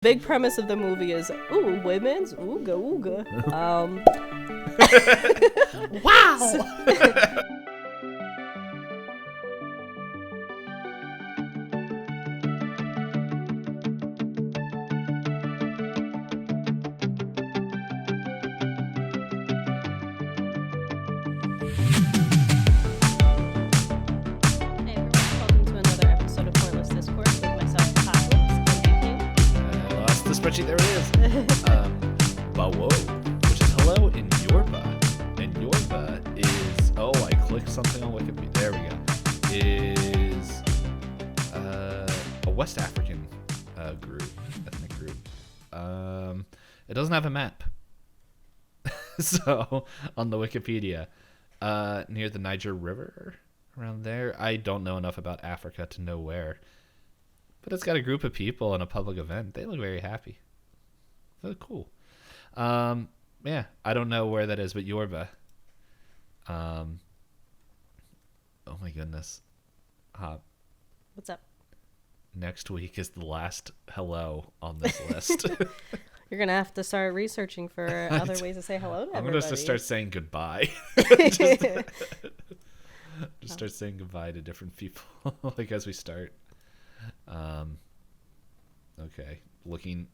Big premise of the movie is, ooh, women's ooga ooga. Wow! Hey everyone, welcome to another episode of Pointless Discourse with myself, Hoppocalypse, Xenopup. I lost the spreadsheet. There it is. Bawo, which is hello in Yorba. And Yorba is, I clicked something on Wikipedia. There we go. Is a West African ethnic group. It doesn't have a map. So, on the Wikipedia, near the Niger River, around there. I don't know enough about Africa to know where. But it's got a group of people in a public event. They look very happy. They look cool. Yeah, I don't know where that is, but Yorba. Oh my goodness. What's up? Next week is the last hello on this list. You're gonna have to start researching for other ways to say hello to I'm everybody. gonna just start saying goodbye. Just start saying goodbye to different people, like as we start. Okay, looking.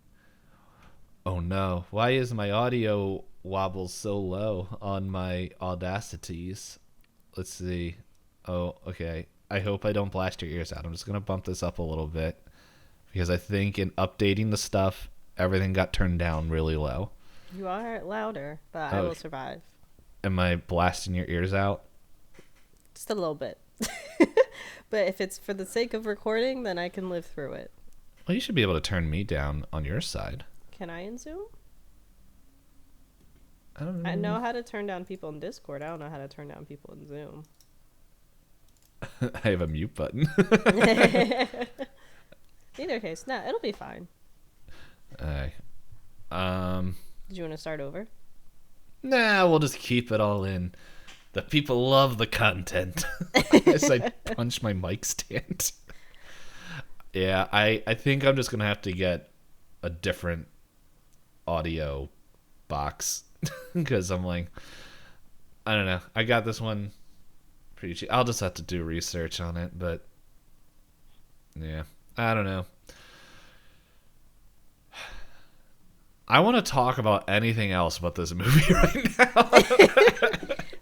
Oh no! Why is my audio wobble so low on my Audacities? Let's see. Oh, okay. I hope I don't blast your ears out. I'm just gonna bump this up a little bit because I think in updating the stuff, everything got turned down really low. You are louder, but I will survive. Am I blasting your ears out? Just a little bit. But if it's for the sake of recording, then I can live through it. Well, you should be able to turn me down on your side. Can I in Zoom? I don't know. I know how to turn down people in Discord. I don't know how to turn down people in Zoom. I have a mute button. Either case, no, it'll be fine. Did you want to start over? Nah, we'll just keep it all in. The people love the content. As I punch my mic stand. Yeah, I think I'm just gonna have to get a different audio box because I'm like, I don't know. I got this one pretty cheap. I'll just have to do research on it, but yeah, I don't know. I want to talk about anything else but this movie right now.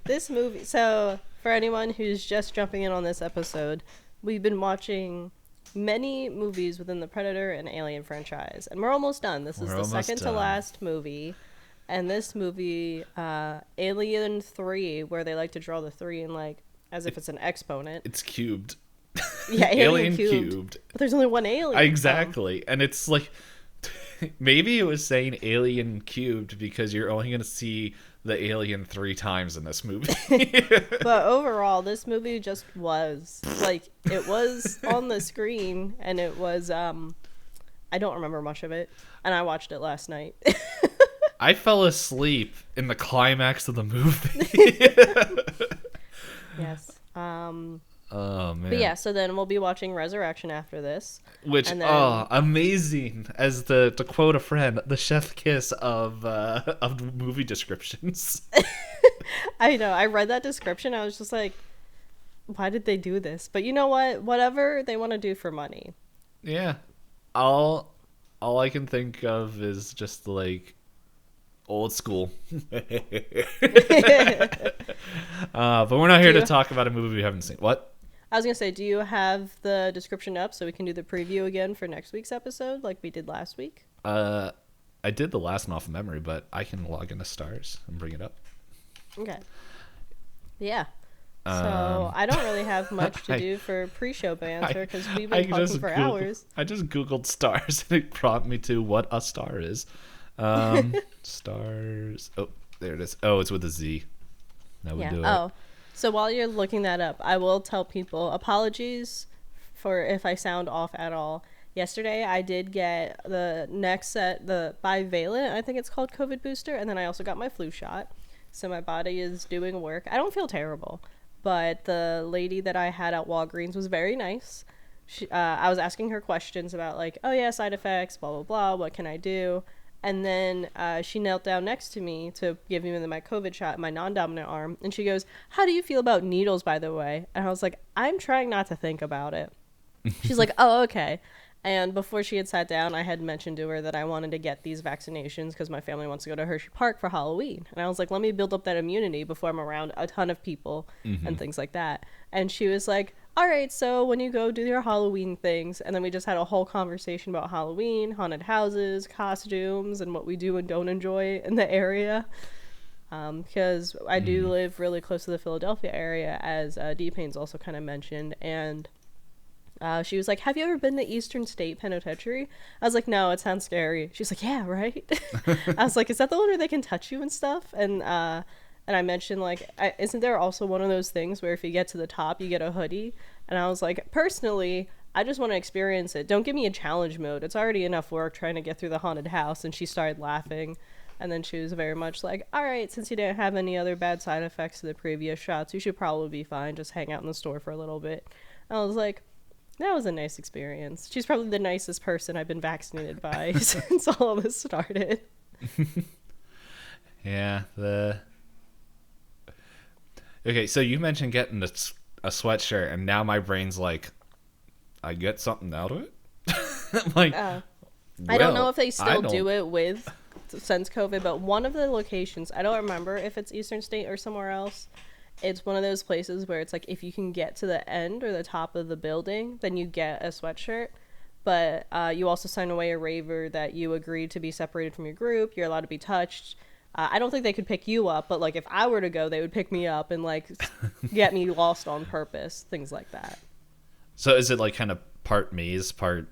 This movie, so for anyone who's just jumping in on this episode, we've been watching many movies within the Predator and Alien franchise, and we're almost done. This is the second to last movie, and this movie, Alien 3, where they like to draw the 3 in like as if it's an exponent. It's cubed. Yeah, Alien cubed. But there's only one alien. Exactly, and it's like maybe it was saying Alien cubed because you're only going to see the alien 3 times in this movie. But overall, this movie just was like, it was on the screen, and it was I don't remember much of it, and I watched it last night. I fell asleep in the climax of the movie. Yes. Oh man. But yeah, so then we'll be watching Resurrection after this. Which, and then, amazing! As to quote a friend, the chef kiss of movie descriptions. I know. I read that description. I was just like, why did they do this? But you know what? Whatever they want to do for money. Yeah. All I can think of is just like old school. But we're not here to talk about a movie we haven't seen. What? I was going to say, do you have the description up so we can do the preview again for next week's episode like we did last week? I did the last one off of memory, but I can log into Stars and bring it up. Okay. Yeah. So I don't really have much to do for pre-show banter because we've been talking for hours. I just Googled Stars and it prompted me to what a star is. Stars. Oh, there it is. Oh, it's with a Z. Now we do it. Oh. So while you're looking that up, I will tell people apologies for if I sound off at all. Yesterday, I did get the next set, the bivalent, I think it's called, COVID booster, and then I also got my flu shot. So my body is doing work. I don't feel terrible, but the lady that I had at Walgreens was very nice. I was asking her questions about like, oh yeah, side effects, blah blah blah, what can I do? And then she knelt down next to me to give me my COVID shot in my non-dominant arm, and she goes, "How do you feel about needles, by the way?" And I was like, "I'm trying not to think about it." She's like, "Oh, okay." And before she had sat down, I had mentioned to her that I wanted to get these vaccinations because my family wants to go to Hershey Park for Halloween. And I was like, let me build up that immunity before I'm around a ton of people and things like that. And she was like, all right, so when you go do your Halloween things, and then we just had a whole conversation about Halloween, haunted houses, costumes, and what we do and don't enjoy in the area. Because I do live really close to the Philadelphia area, as D-Payne's also kind of mentioned, and she was like, have you ever been to Eastern State Penitentiary? I was like, no, it sounds scary. She's like, yeah, right? I was like, is that the one where they can touch you and stuff? And I mentioned, like, isn't there also one of those things where if you get to the top, you get a hoodie? And I was like, personally, I just want to experience it. Don't give me a challenge mode. It's already enough work trying to get through the haunted house. And she started laughing. And then she was very much like, all right, since you didn't have any other bad side effects to the previous shots, you should probably be fine. Just hang out in the store for a little bit. And I was like, that was a nice experience. She's probably the nicest person I've been vaccinated by since all of this started. Yeah, Okay, so you mentioned getting a sweatshirt, and now my brain's like, I get something out of it? Like, I don't know if they still do it with since COVID, but one of the locations, I don't remember if it's Eastern State or somewhere else, it's one of those places where it's like if you can get to the end or the top of the building, then you get a sweatshirt. But you also sign away a waiver that you agreed to be separated from your group. You're allowed to be touched. I don't think they could pick you up, but like if I were to go, they would pick me up and like get me lost on purpose, things like that. So is it like kind of part maze, part?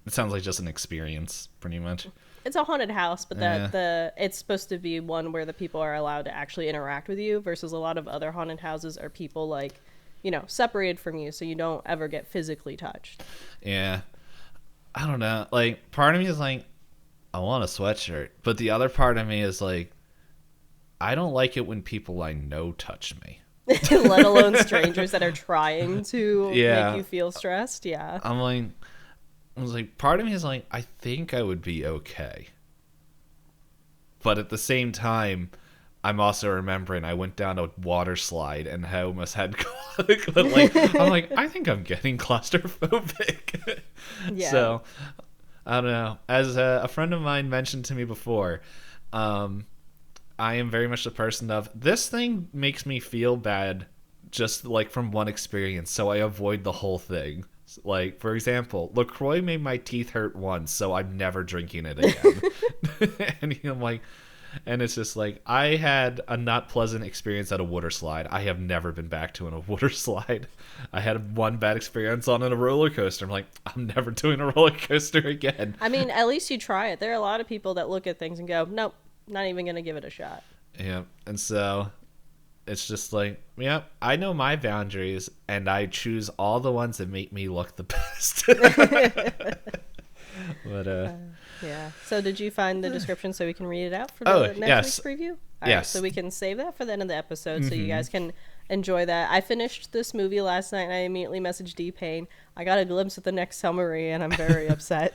It sounds like just an experience, pretty much. It's a haunted house, but it's supposed to be one where the people are allowed to actually interact with you versus a lot of other haunted houses are people like, you know, separated from you so you don't ever get physically touched. Yeah. I don't know. Like, part of me is like, I want a sweatshirt. But the other part of me is like, I don't like it when people I know touch me. Let alone strangers that are trying to make you feel stressed. Yeah. I was like, part of me is like, I think I would be okay. But at the same time, I'm also remembering I went down a water slide and I almost had I'm like, I think I'm getting claustrophobic. Yeah. So, I don't know. As a friend of mine mentioned to me before, I am very much the person of, this thing makes me feel bad just like from one experience, so I avoid the whole thing. Like, for example, LaCroix made my teeth hurt once, so I'm never drinking it again. And I'm like, and it's just like, I had a not pleasant experience at a water slide. I have never been back to a water slide. I had one bad experience on a roller coaster. I'm like, I'm never doing a roller coaster again. I mean, at least you try it. There are a lot of people that look at things and go, nope, not even going to give it a shot. Yeah, and so it's just like, yeah, I know my boundaries, and I choose all the ones that make me look the best. But yeah. So did you find the description so we can read it out for the next week's preview? All yes. Right, so we can save that for the end of the episode so you guys can enjoy that. I finished this movie last night and I immediately messaged D-Payne. I got a glimpse of the next summary and I'm very upset.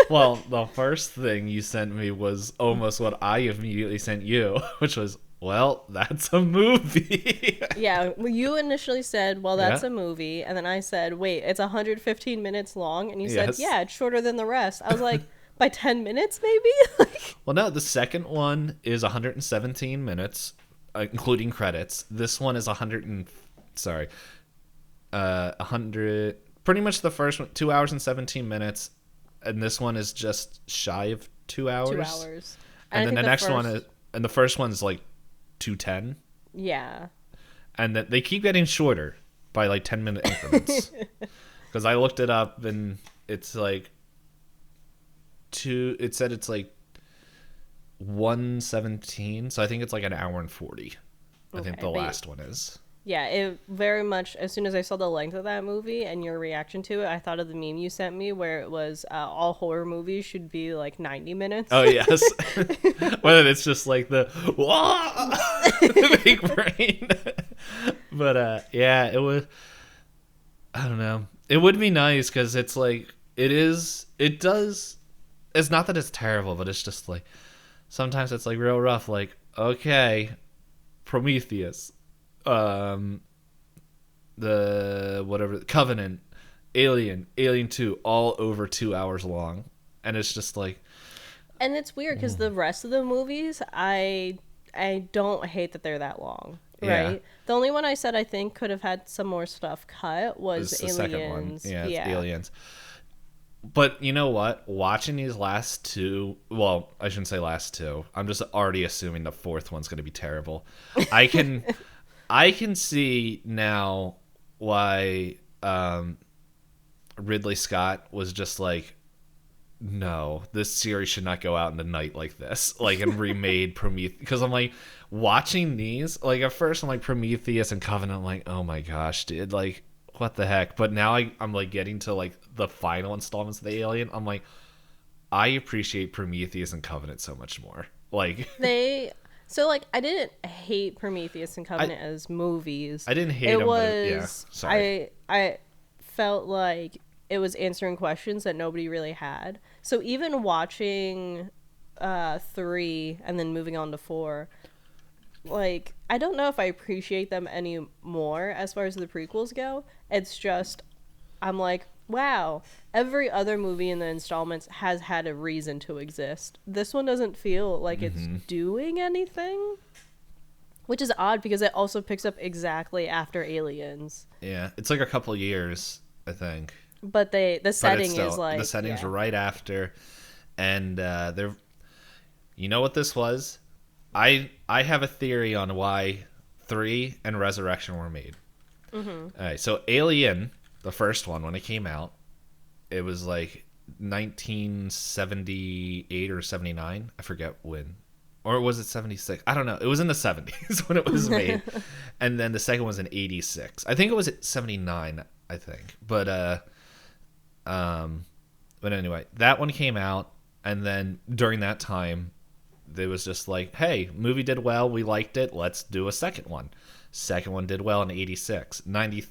Well, the first thing you sent me was almost what I immediately sent you, which was, well, that's a movie. Yeah, well, you initially said, well, that's a movie. And then I said, wait, it's 115 minutes long? And you said, yeah, it's shorter than the rest. I was like, by 10 minutes maybe? Well, no, the second one is 117 minutes, including credits. This one is 100, pretty much the first one, 2 hours and 17 minutes. And this one is just shy of 2 hours. 2 hours. And then the next one is, and the first one's like 2:10. Yeah. And that they keep getting shorter by like 10-minute increments. Because I looked it up and it's like it said it's like 1:17, so I think it's like an hour and 40. I think the last one is. Yeah, it very much, as soon as I saw the length of that movie and your reaction to it, I thought of the meme you sent me where it was all horror movies should be like 90 minutes. Oh, yes. Well, it's just like the big brain. But yeah, it was, I don't know. It would be nice because it's like it does. It's not that it's terrible, but it's just like sometimes it's like real rough. Like, okay, Prometheus, the whatever Covenant, Alien 2, all over 2 hours long, and it's just like. And it's weird because the rest of the movies, I don't hate that they're that long. Right. Yeah. The only one I said I think could have had some more stuff cut was The Aliens. second one. Yeah, it's Aliens. But you know what? Watching these last two, well, I shouldn't say last two. I'm just already assuming the fourth one's going to be terrible. I can see now why Ridley Scott was just like, no, this series should not go out in the night like this, like, and remade Prometheus. Because I'm like, watching these, like, at first I'm like Prometheus and Covenant, I'm like, oh my gosh, dude, like, what the heck? But now I'm like getting to like the final installments of the Alien. I'm like, I appreciate Prometheus and Covenant so much more. Like so like I didn't hate Prometheus and Covenant as movies. I didn't hate them. But yeah, sorry. I felt like it was answering questions that nobody really had. So even watching 3 and then moving on to 4, like, I don't know if I appreciate them anymore as far as the prequels go. It's just, I'm like, wow, every other movie in the installments has had a reason to exist. This one doesn't feel like it's doing anything, which is odd because it also picks up exactly after Aliens. Yeah, it's like a couple years, I think. But the setting is like... The setting's right after, and they're... You know what this was? I have a theory on why 3 and Resurrection were made. All right, so Alien, the first one, when it came out, it was like 1978 or 79. I forget when. Or was it 76? I don't know. It was in the 70s when it was made. And then the second was in 86. I think it was at 79, I think. But anyway, that one came out, and then during that time, it was just like, hey, movie did well, we liked it, let's do a second one. Second one did well in 86. 90,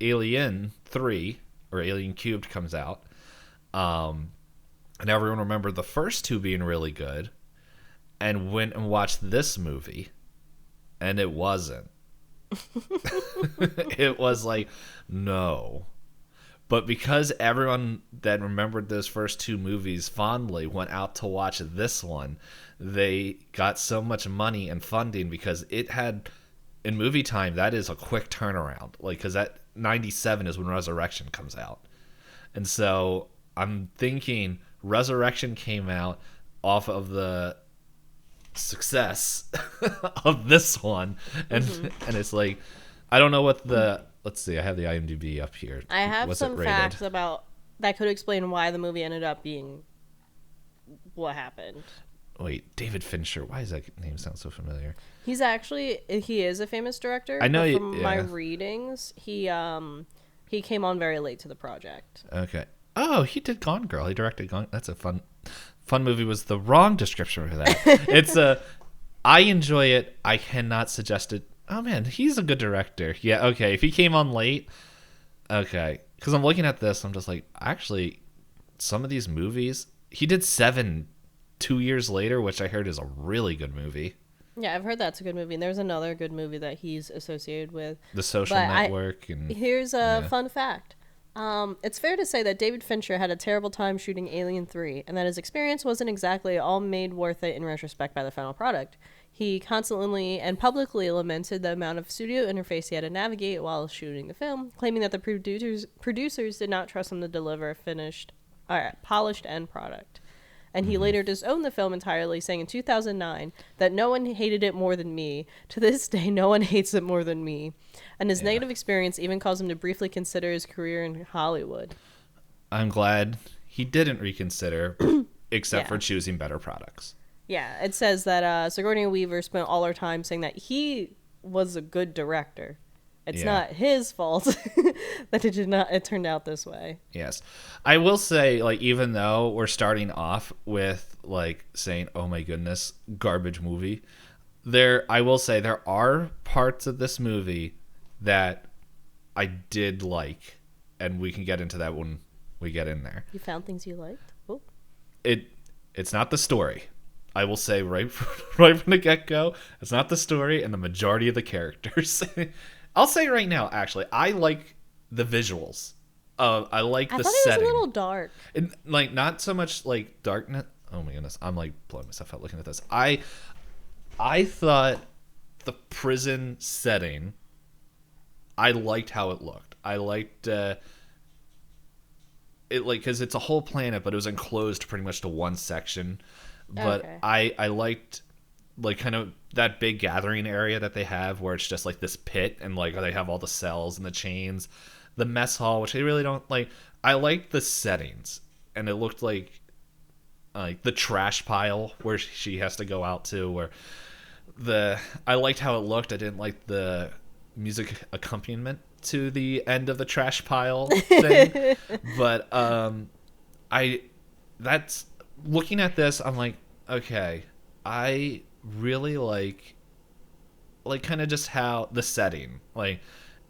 Alien 3, or Alien Cubed, comes out. And everyone remembered the first two being really good, and went and watched this movie, and it wasn't. It was like, no. But because everyone that remembered those first two movies fondly went out to watch this one, they got so much money and funding because it had, in movie time, that is a quick turnaround. Like, because that 97 is when Resurrection comes out. And so I'm thinking Resurrection came out off of the success of this one. And it's like, I don't know what the... Let's see, I have the IMDb up here. I have some facts about that could explain why the movie ended up being what happened. Wait, David Fincher. Why does that name sound so familiar? He is a famous director. I know. From my readings, he came on very late to the project. Okay. Oh, he did Gone Girl. He directed Gone. That's a fun movie. Was the wrong description for that. It's I enjoy it. I cannot suggest it. Oh, man, he's a good director. Yeah, okay. If he came on late, okay. Because I'm looking at this, I'm just like, actually, some of these movies, he did 7 2 years later, which I heard is a really good movie. Yeah, I've heard that's a good movie. And there's another good movie that he's associated with. The Social Network. Here's a fun fact. It's fair to say that David Fincher had a terrible time shooting Alien 3, and that his experience wasn't exactly all made worth it in retrospect by the final product. He constantly and publicly lamented the amount of studio interface he had to navigate while shooting the film, claiming that the producers did not trust him to deliver polished end product. And he later disowned the film entirely, saying in 2009 that no one hated it more than me. To this day, no one hates it more than me. And his negative experience even caused him to briefly consider his career in Hollywood. I'm glad he didn't reconsider, except for choosing better products. Yeah, it says that Sigourney Weaver spent all her time saying that he was a good director. It's not his fault that it turned out this way. Yes. I will say, like, even though we're starting off with, like, saying, oh my goodness, garbage movie, I will say there are parts of this movie that I did like. and we can get into that when we get in there. You found things you liked? Oh. It's not the story. I will say right from the get-go, it's not the story and the majority of the characters. I'll say right now, actually, I like the visuals. I like the setting. I thought it was a little dark. And, like, not so much like darkness. Oh my goodness, I'm like blowing myself out looking at this. I thought the prison setting, I liked how it looked. I liked it, like, because it's a whole planet, but it was enclosed pretty much to one section. But okay. I liked, like, kind of that big gathering area that they have where it's just like this pit and like they have all the cells and the chains, the mess hall, which they really don't like. I liked the settings, and it looked like the trash pile where she has to go out to, where I liked how it looked. I didn't like the music accompaniment to the end of the trash pile thing. But that's looking at this, I'm like, okay, I really like kind of just how the setting, like,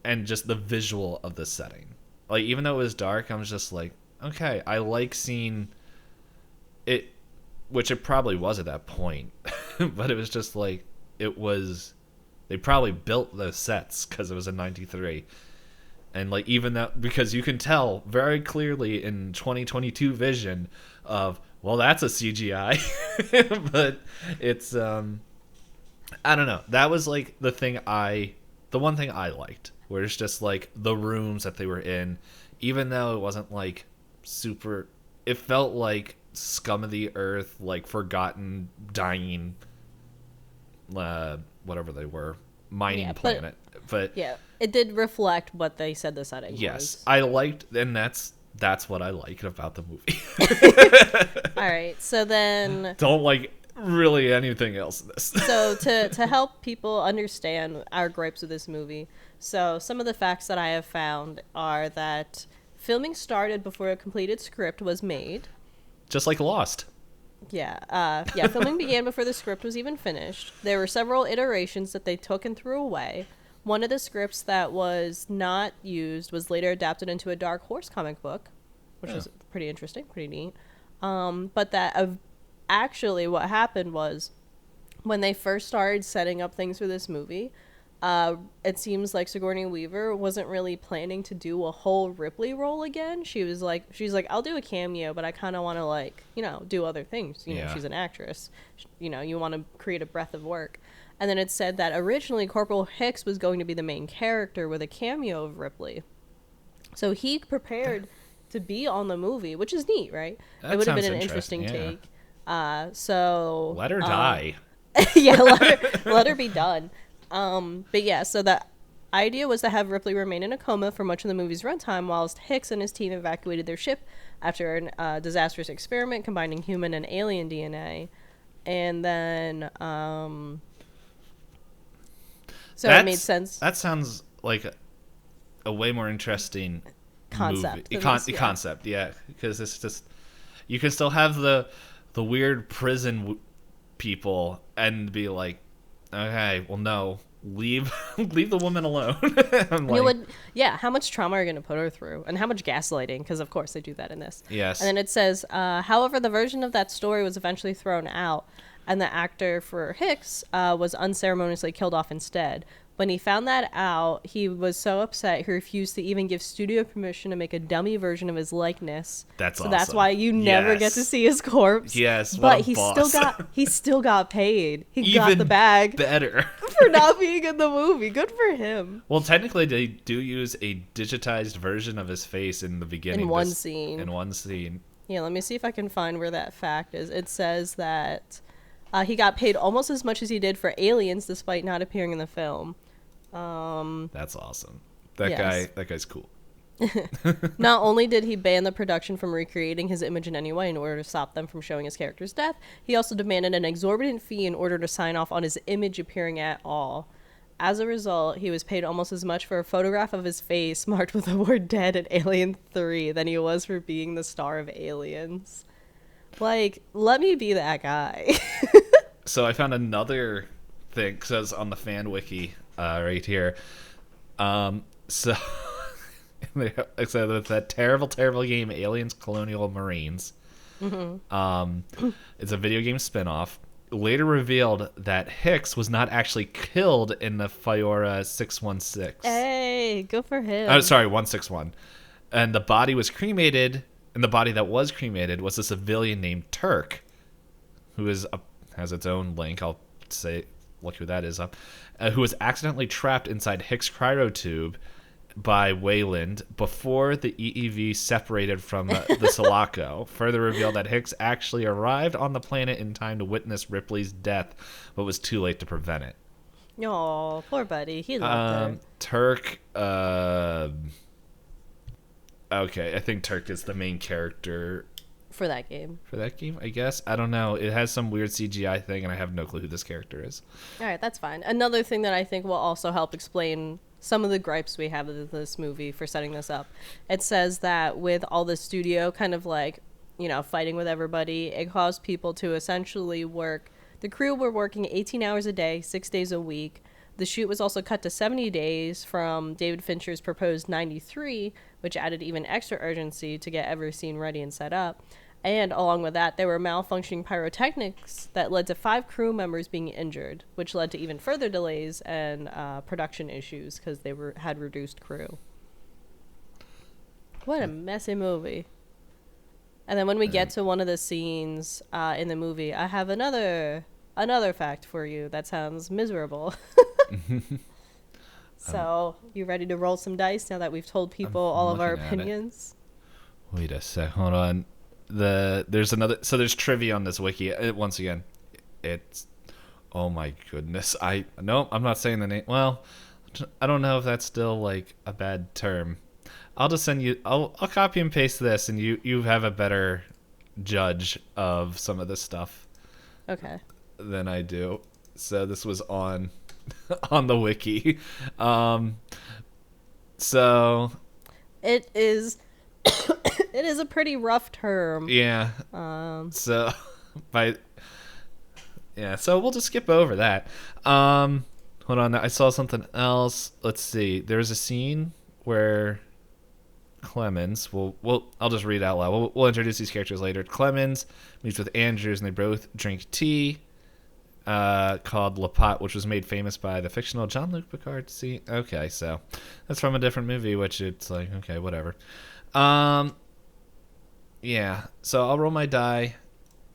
and just the visual of the setting. Like, even though it was dark, I was just like, okay, I like seeing it, which it probably was at that point. But it was just like, they probably built those sets because it was in 93. And like, even that, because you can tell very clearly in 2022 vision of, well, that's a CGI. But it's I don't know, that was like the one thing I liked, where it's just like the rooms that they were in, even though it wasn't like super, it felt like scum of the earth, like forgotten, dying, whatever they were, mining planet. But yeah, it did reflect what they said the setting was. Yes, I liked, and that's what I liked about the movie. All right, so then don't like really anything else in this. So to help people understand our gripes with this movie, so some of the facts that I have found are that filming started before a completed script was made. Just like Lost. Yeah, filming began before the script was even finished. There were several iterations that they took and threw away. One of the scripts that was not used was later adapted into a Dark Horse comic book, which was pretty interesting, pretty neat. But actually what happened was, when they first started setting up things for this movie, it seems like Sigourney Weaver wasn't really planning to do a whole Ripley role again. She's like, I'll do a cameo, but I kind of want to, like, do other things. You know, she's an actress. You want to create a breadth of work. And then it said that originally Corporal Hicks was going to be the main character with a cameo of Ripley. So he prepared to be on the movie, which is neat, right? It would have been an interesting take. So let her die. Yeah, let her be done. But yeah, so the idea was to have Ripley remain in a coma for much of the movie's runtime, whilst Hicks and his team evacuated their ship after a disastrous experiment combining human and alien DNA. And then so it made sense. That sounds like a way more interesting concept. Concept, yeah, because it's just, you can still have the weird prison people and be like, okay, well, no, leave the woman alone. How much trauma are you going to put her through, and how much gaslighting? Because of course they do that in this. Yes. And then it says, however, the version of that story was eventually thrown out, and the actor for Hicks was unceremoniously killed off instead. When he found that out, he was so upset he refused to even give studio permission to make a dummy version of his likeness. That's awesome. That's why you never get to see his corpse. Yes, but he still got paid. He even got the bag. Better for not being in the movie. Good for him. Well, technically, they do use a digitized version of his face in the beginning. In one scene. Yeah, let me see if I can find where that fact is. It says that he got paid almost as much as he did for Aliens, despite not appearing in the film. That's awesome. That guy's cool. Not only did he ban the production from recreating his image in any way in order to stop them from showing his character's death, he also demanded an exorbitant fee in order to sign off on his image appearing at all. As a result, he was paid almost as much for a photograph of his face marked with the word dead in Alien 3 than he was for being the star of Aliens. Like, let me be that guy. So I found another thing, says on the fan wiki right here. So Except with that terrible, terrible game, Aliens Colonial Marines. It's a video game spinoff. Later revealed that Hicks was not actually killed in the Fiora 616. Hey, go for him. Oh, sorry, 161. And the body was cremated, and the body that was cremated was a civilian named Turk, who has its own link. I'll look who that is up. Who was accidentally trapped inside Hicks' cryotube by Wayland before the EEV separated from the Sulaco. Further revealed that Hicks actually arrived on the planet in time to witness Ripley's death, but was too late to prevent it. Oh, poor buddy. He loved her. Turk. Okay, I think Turk is the main character for that game. I guess. I don't know. It has some weird CGI thing, and I have no clue who this character is. All right, that's fine. Another thing that I think will also help explain some of the gripes we have with this movie for setting this up. It says that with all the studio kind of like, fighting with everybody, it caused people to essentially work. The crew were working 18 hours a day, 6 days a week. The shoot was also cut to 70 days from David Fincher's proposed 93, which added even extra urgency to get every scene ready and set up. And along with that, there were malfunctioning pyrotechnics that led to 5 crew members being injured, which led to even further delays and production issues because they had reduced crew. What a messy movie. And then when we get to one of the scenes in the movie, I have another fact for you that sounds miserable. So, you ready to roll some dice now that we've told people all of our opinions? Wait a sec. Hold on. There's trivia on this wiki. Once again, it's, oh my goodness. I'm not saying the name. Well, I don't know if that's still like a bad term. I'll just send you. I'll copy and paste this, and you have a better judge of some of this stuff. Okay. Than I do. So this was on the wiki. So it is. It is a pretty rough term. Yeah. So we'll just skip over that. Hold on. I saw something else. Let's see. There's a scene where Clemens. I'll just read it out loud. We'll introduce these characters later. Clemens meets with Andrews, and they both drink tea. Called Le Pot, which was made famous by the fictional Jean-Luc Picard. See, okay, so that's from a different movie, which it's like, okay, whatever. Yeah, so I'll roll my die.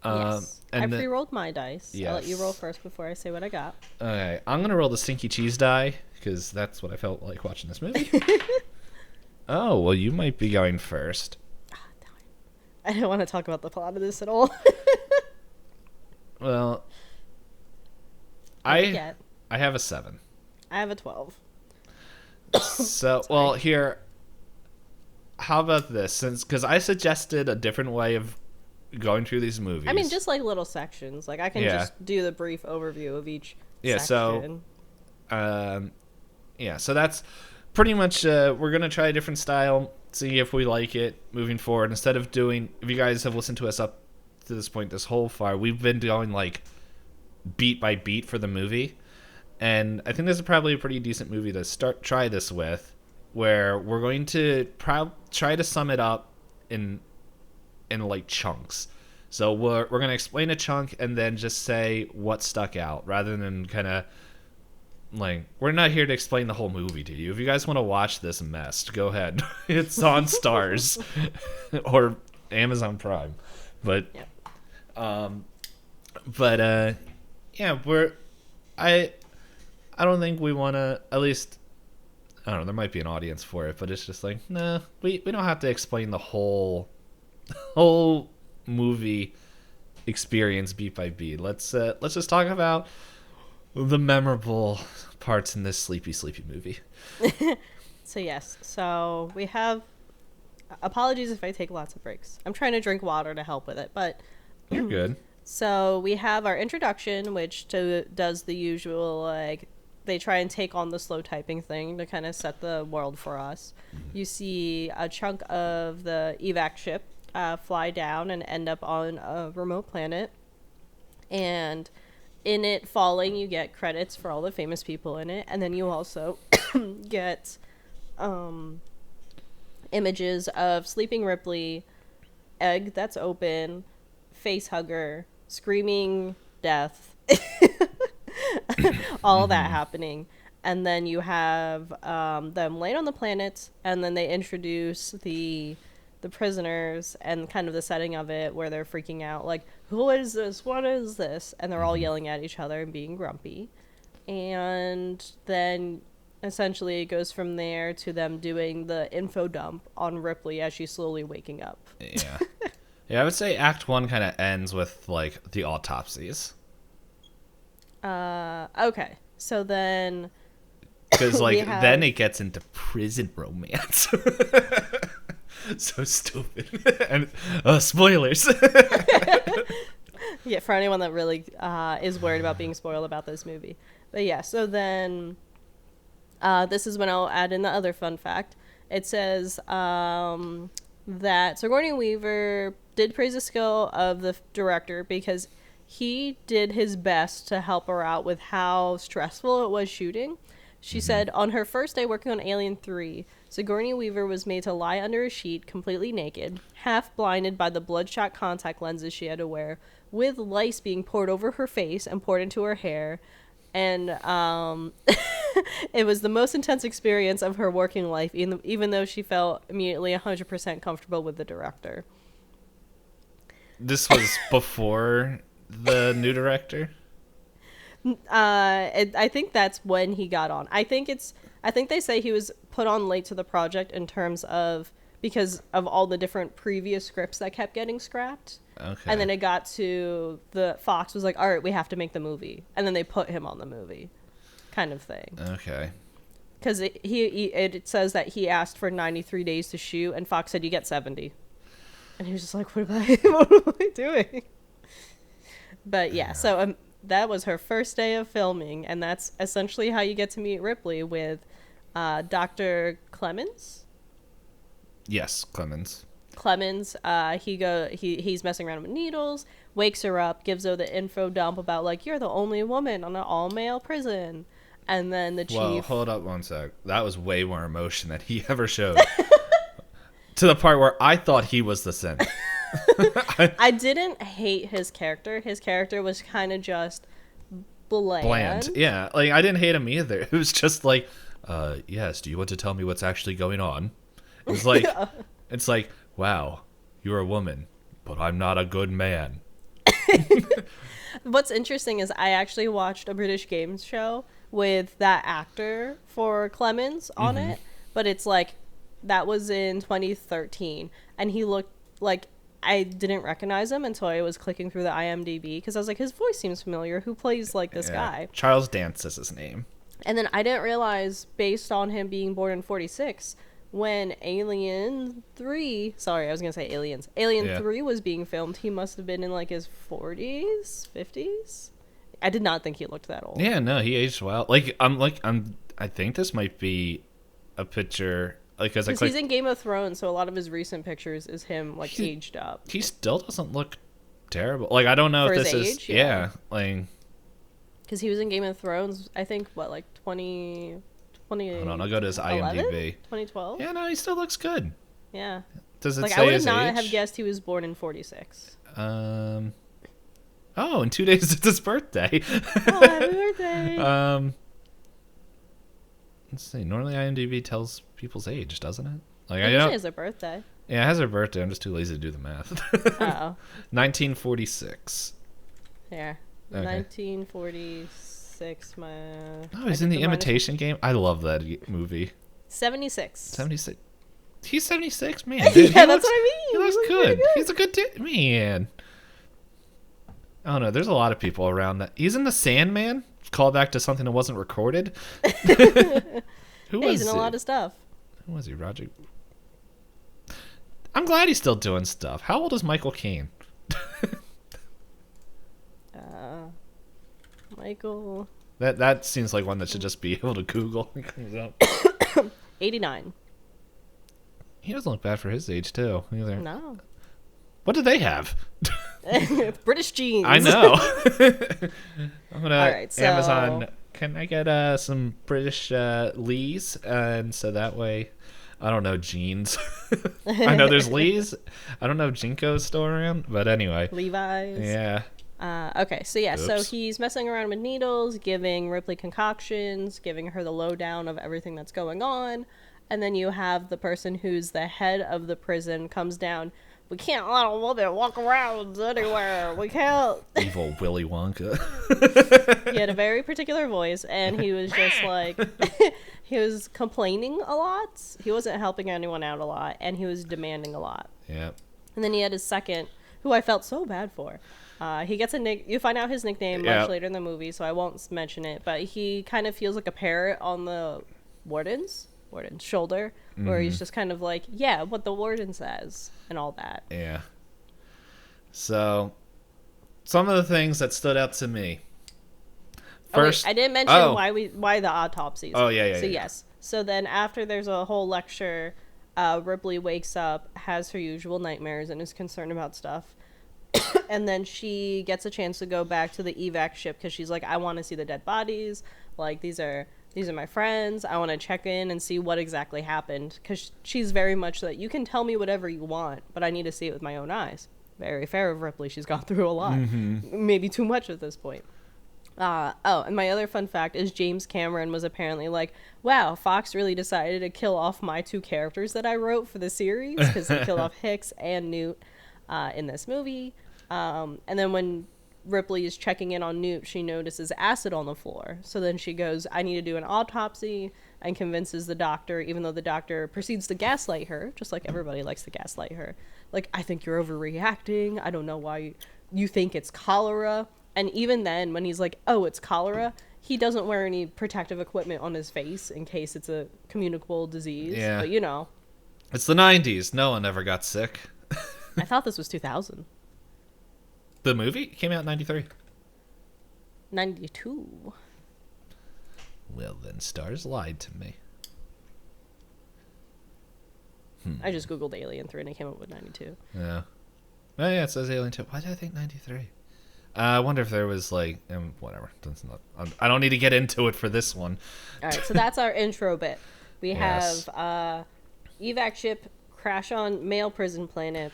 Yes. I pre-rolled my dice. Yes. I'll let you roll first before I say what I got. Okay, I'm gonna roll the stinky cheese die because that's what I felt like watching this movie. Oh, well, you might be going first. I don't want to talk about the plot of this at all. Well, I have a 7. I have a 12. So, well, here, how about this? Because I suggested a different way of going through these movies. I mean, just like little sections. Like I can just do the brief overview of each section. So that's pretty much, we're going to try a different style, see if we like it moving forward. Instead of doing, if you guys have listened to us up to this point, this whole far, we've been going like beat by beat for the movie. And I think this is probably a pretty decent movie to try this with, where we're going to try to sum it up in like chunks. So we're going to explain a chunk and then just say what stuck out, rather than kind of like, we're not here to explain the whole movie to you. If you guys want to watch this mess, go ahead. It's on Stars or Amazon Prime. But I don't think we want to, at least, I don't know, there might be an audience for it, but it's just like, nah, we don't have to explain the whole movie experience beat by beat. Let's just talk about the memorable parts in this sleepy movie. So we have, apologies if I take lots of breaks. I'm trying to drink water to help with it, but you're good. So we have our introduction, which does the usual, like, they try and take on the slow typing thing to kind of set the world for us. You see a chunk of the evac ship fly down and end up on a remote planet. And in it falling, you get credits for all the famous people in it. And then you also get images of sleeping Ripley, egg that's open, face hugger, screaming death, all that happening. And then you have them laying on the planet, and then they introduce the prisoners and kind of the setting of it where they're freaking out, like, who is this? What is this? And they're all yelling at each other and being grumpy. And then essentially it goes from there to them doing the info dump on Ripley as she's slowly waking up. Yeah. Yeah, I would say Act 1 kind of ends with, like, the autopsies. Okay. So then... Because, like, then it gets into prison romance. So stupid. And spoilers. Yeah, for anyone that really is worried about being spoiled about this movie. But yeah, so then this is when I'll add in the other fun fact. It says that Sigourney Weaver did praise the skill of the director because he did his best to help her out with how stressful it was shooting. She said, on her first day working on Alien 3, Sigourney Weaver was made to lie under a sheet, completely naked, half blinded by the bloodshot contact lenses she had to wear, with lice being poured over her face and poured into her hair. And it was the most intense experience of her working life, even though she felt immediately 100% comfortable with the director. This was before the new director? I think that's when he got on. I think they say he was put on late to the project in terms of because of all the different previous scripts that kept getting scrapped. Okay. And then it got to the Fox was like, all right, we have to make the movie, and then they put him on the movie, kind of thing. Okay. Because it says that he asked for 93 days to shoot, and Fox said you get 70, and he was just like, what am I doing? But yeah, so that was her first day of filming, and that's essentially how you get to meet Ripley with Dr. Clemens. Yes, Clemens. He's messing around with needles, wakes her up, gives her the info dump about like you're the only woman on an all-male prison, and then the chief. Whoa, hold up one sec. That was way more emotion than he ever showed. To the part where I thought he was the simp. I didn't hate his character. His character was kind of just bland. Yeah, like I didn't hate him either. It was just like, yes, do you want to tell me what's actually going on? It was like, yeah. It's like, wow, you're a woman, but I'm not a good man. What's interesting is I actually watched a British games show with that actor for Clemens on it, but it's like, that was in 2013, and he looked like, I didn't recognize him until I was clicking through the IMDb, because I was like, his voice seems familiar. Who plays like this guy? Charles Dance is his name. And then I didn't realize, based on him being born in 46, when Alien 3... Sorry, I was going to say Aliens. Alien 3 was being filmed, he must have been in like his 40s, 50s? I did not think he looked that old. Yeah, no, he aged well. I think this might be a picture... Because he's in Game of Thrones, so a lot of his recent pictures is him like aged up. He still doesn't look terrible. Like I don't know for if this his is age, like because he was in Game of Thrones. I think like 20. Hold on, I'll go to his IMDb. 2012. Yeah, no, he still looks good. Yeah. Does it like say I would his not age? have guessed he was born in 46. Oh, in 2 days it's his birthday. Oh, happy birthday! Let's see. Normally, IMDb tells people's age, doesn't it? Like, It usually has their birthday. Yeah, it has their birthday. I'm just too lazy to do the math. Uh-oh. 1946. Here. Okay. 1946. Oh, he's in The Imitation Game? I love that movie. 76. 76. He's 76? Man, dude. Yeah, that's what I mean. He looks good. He's a good dude. Man. I don't know. There's a lot of people around that. He's in The Sandman. Call back to something that wasn't recorded. He's in a lot of stuff. Who was he? Roger. I'm glad he's still doing stuff. How old is Michael Caine? Michael. That seems like one that should just be able to Google. 89. He doesn't look bad for his age too. Either. No. What do they have? British jeans. I know. I'm gonna right, so... Amazon. Can I get some British Lees? And so that way, I don't know, jeans. I know there's Lee's. I don't know if Jinko's still around, but anyway. Levi's. Yeah. Okay, so yeah, so Oops. he's messing around with needles, giving Ripley concoctions, giving her the lowdown of everything that's going on, and then you have the person who's the head of the prison comes down. We can't let a woman walk around anywhere. We can't. Evil Willy Wonka. He had a very particular voice, and he was just like, he was complaining a lot. He wasn't helping anyone out a lot, and he was demanding a lot. Yeah. And then he had his second, who I felt so bad for. He gets you find out his nickname much later in the movie, so I won't mention it, but he kind of feels like a parrot on the warden's shoulder, where he's just kind of like, yeah, what the warden says, and all that. Yeah. So, some of the things that stood out to me. First, I didn't mention why the autopsies. Oh, yeah. So yes. So then after there's a whole lecture, Ripley wakes up, has her usual nightmares, and is concerned about stuff. And then she gets a chance to go back to the evac ship because she's like, I want to see the dead bodies. Like, these are my friends. I want to check in and see what exactly happened. Because she's very much that you can tell me whatever you want, but I need to see it with my own eyes. Very fair of Ripley. She's gone through a lot. Maybe too much at this point. And my other fun fact is James Cameron was apparently like, wow, Fox really decided to kill off my two characters that I wrote for the series, because he killed off Hicks and Newt in this movie. And then when Ripley is checking in on Newt, she notices acid on the floor. So then she goes, I need to do an autopsy, and convinces the doctor, even though the doctor proceeds to gaslight her, just like everybody likes to gaslight her. Like, I think you're overreacting. I don't know why you think it's cholera. And even then, when he's like, oh, it's cholera, he doesn't wear any protective equipment on his face in case it's a communicable disease. Yeah. But, you know. It's the 90s. No one ever got sick. I thought this was 2000. The movie came out in 93. 92. Well, then stars lied to me. I just Googled Alien 3 and it came up with 92. Yeah. Oh, yeah, it says Alien 2. Why did I think 93? I wonder if there was, like, whatever. I don't need to get into it for this one. All right, so that's our intro bit. We Yes. have evac ship crash on male prison planet.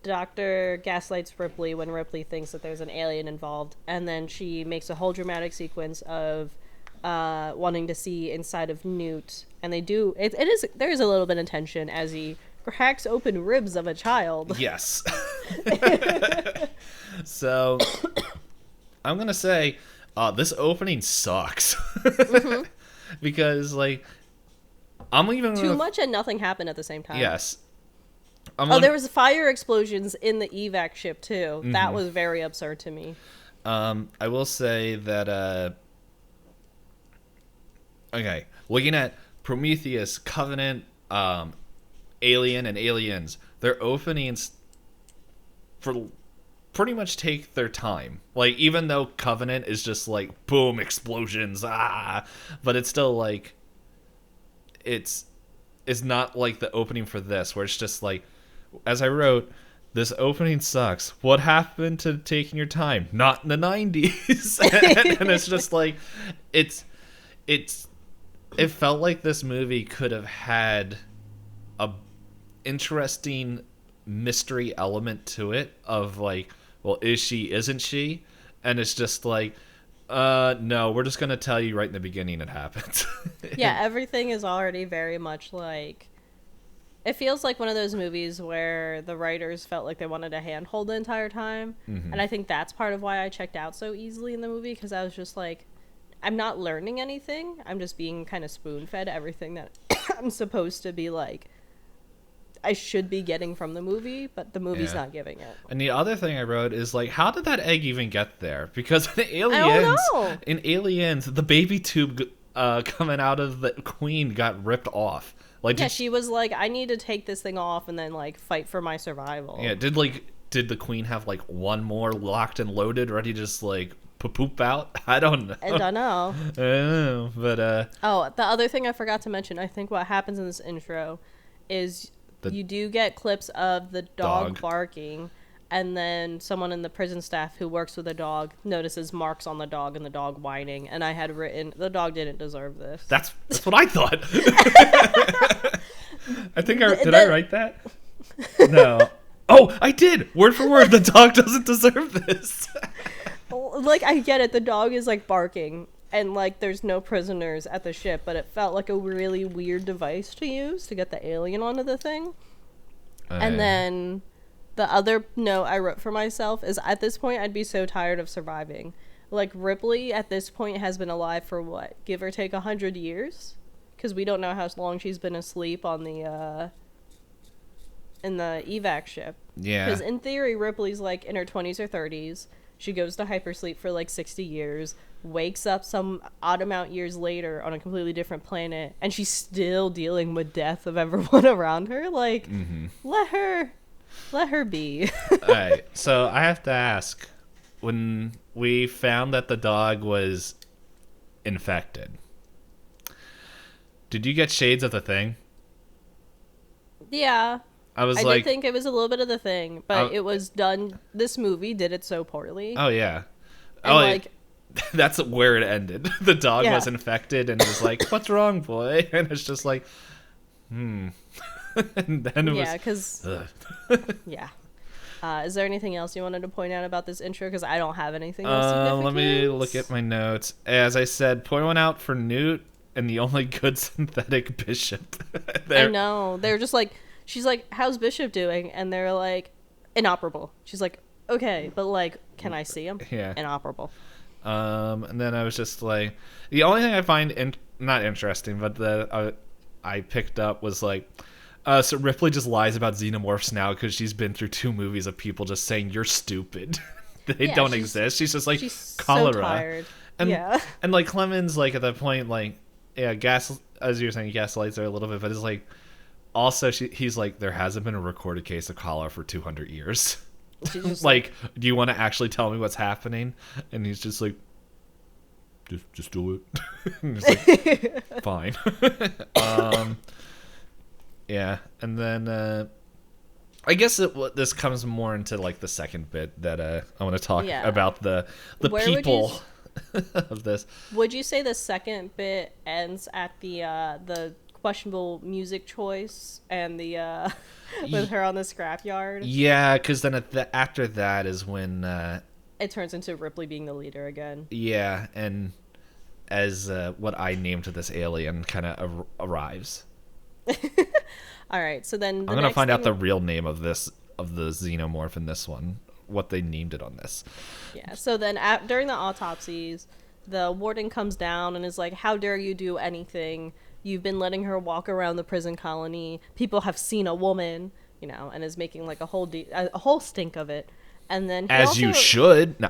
Doctor gaslights Ripley when Ripley thinks that there's an alien involved, and then she makes a whole dramatic sequence of wanting to see inside of Newt, and they do. There is a little bit of tension as he cracks open ribs of a child. Yes. So, I'm gonna say, this opening sucks. Because, like, I'm even Too much and nothing happened at the same time. Yes. There was fire explosions in the evac ship too. That was very absurd to me. I will say that okay, looking at Prometheus, Covenant, Alien, and Aliens, their openings for pretty much take their time. Like, even though Covenant is just like boom, explosions, but it's still like it's not like the opening for this, where it's just like, as I wrote, this opening sucks. What happened to taking your time? Not in the 90s. And it's just like, it felt like this movie could have had a interesting mystery element to it of like, well, is she, isn't she? And it's just like, no, we're just going to tell you right in the beginning it happens. Yeah, everything is already very much like, it feels like one of those movies where the writers felt like they wanted a handhold the entire time. And I think that's part of why I checked out so easily in the movie, because I was just like, I'm not learning anything. I'm just being kind of spoon-fed everything that I'm supposed to be like, I should be getting from the movie, but the movie's not giving it. And the other thing I wrote is like, how did that egg even get there? Because in Aliens, the baby tube coming out of the queen got ripped off. Like, yeah, she was like, I need to take this thing off and then like fight for my survival. Yeah, did the queen have like one more locked and loaded, ready to just like poop out? I don't know. I don't know. But the other thing I forgot to mention, I think what happens in this intro is you do get clips of the dog barking, and then someone in the prison staff who works with the dog notices marks on the dog and the dog whining, and I had written, the dog didn't deserve this. That's what I thought. I think did I write that? No. Oh, I did. Word for word. The dog doesn't deserve this. Like, I get it. The dog is like barking, and like there's no prisoners at the ship, but it felt like a really weird device to use to get the alien onto the thing. And then the other note I wrote for myself is, at this point I'd be so tired of surviving. Like, Ripley at this point has been alive for what, give or take 100 years, because we don't know how long she's been asleep on the in the evac ship. Yeah, because in theory Ripley's like in her 20s or 30s. She goes to hypersleep for like 60 years, wakes up some odd amount years later on a completely different planet, and she's still dealing with death of everyone around her. Like, let her be. All right, so I have to ask, when we found that the dog was infected, did you get shades of the Thing? Yeah. I did think it was a little bit of the Thing, but it was done. This movie did it so poorly. Oh yeah. And like, that's where it ended. The dog was infected and was like, "What's wrong, boy?" And it's just like, And then it was. Because. Yeah. Is there anything else you wanted to point out about this intro? Because I don't have anything else significant. Let me look at my notes. As I said, point one out for Newt and the only good synthetic Bishop. I know. They're just like. She's like, "How's Bishop doing?" And they're like, "Inoperable." She's like, "Okay, but like, can I see him?" Yeah. Inoperable. And then I was just like, the only thing I find not interesting, but I picked up was like, so Ripley just lies about xenomorphs now because she's been through 2 movies of people just saying you're stupid. They don't exist. She's just like, she's cholera. So tired. And like Clemens, like at that point, like, yeah, as you were saying, gaslights her a little bit, but it's like, also he's like, there hasn't been a recorded case of cholera for 200 years. Like, do you want to actually tell me what's happening? And he's just like, just do it. And he's like, fine. Yeah, and then I guess this comes more into like the second bit that I want to talk about the people of this. Would you say the second bit ends at the questionable music choice and the with her on the scrapyard? Yeah, because then after that is when it turns into Ripley being the leader again. Yeah, and as what I named this alien kind of arrives. All right, so then I'm gonna find out the real name of the xenomorph in this one, what they named it on this. Yeah, so then during the autopsies, the warden comes down and is like, "How dare you do anything? You've been letting her walk around the prison colony. People have seen a woman," and is making like a whole stink of it. And then you should. No.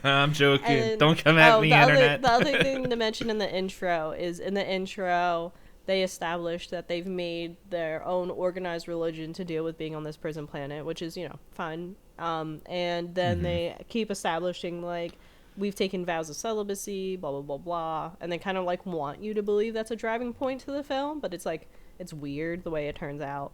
I'm joking. Don't come at me, internet. The other thing to mention in the intro is, in the intro, they established that they've made their own organized religion to deal with being on this prison planet, which is, fine. And then they keep establishing, like, we've taken vows of celibacy, blah, blah, blah, blah. And they kind of, like, want you to believe that's a driving point to the film, but it's, like, it's weird the way it turns out.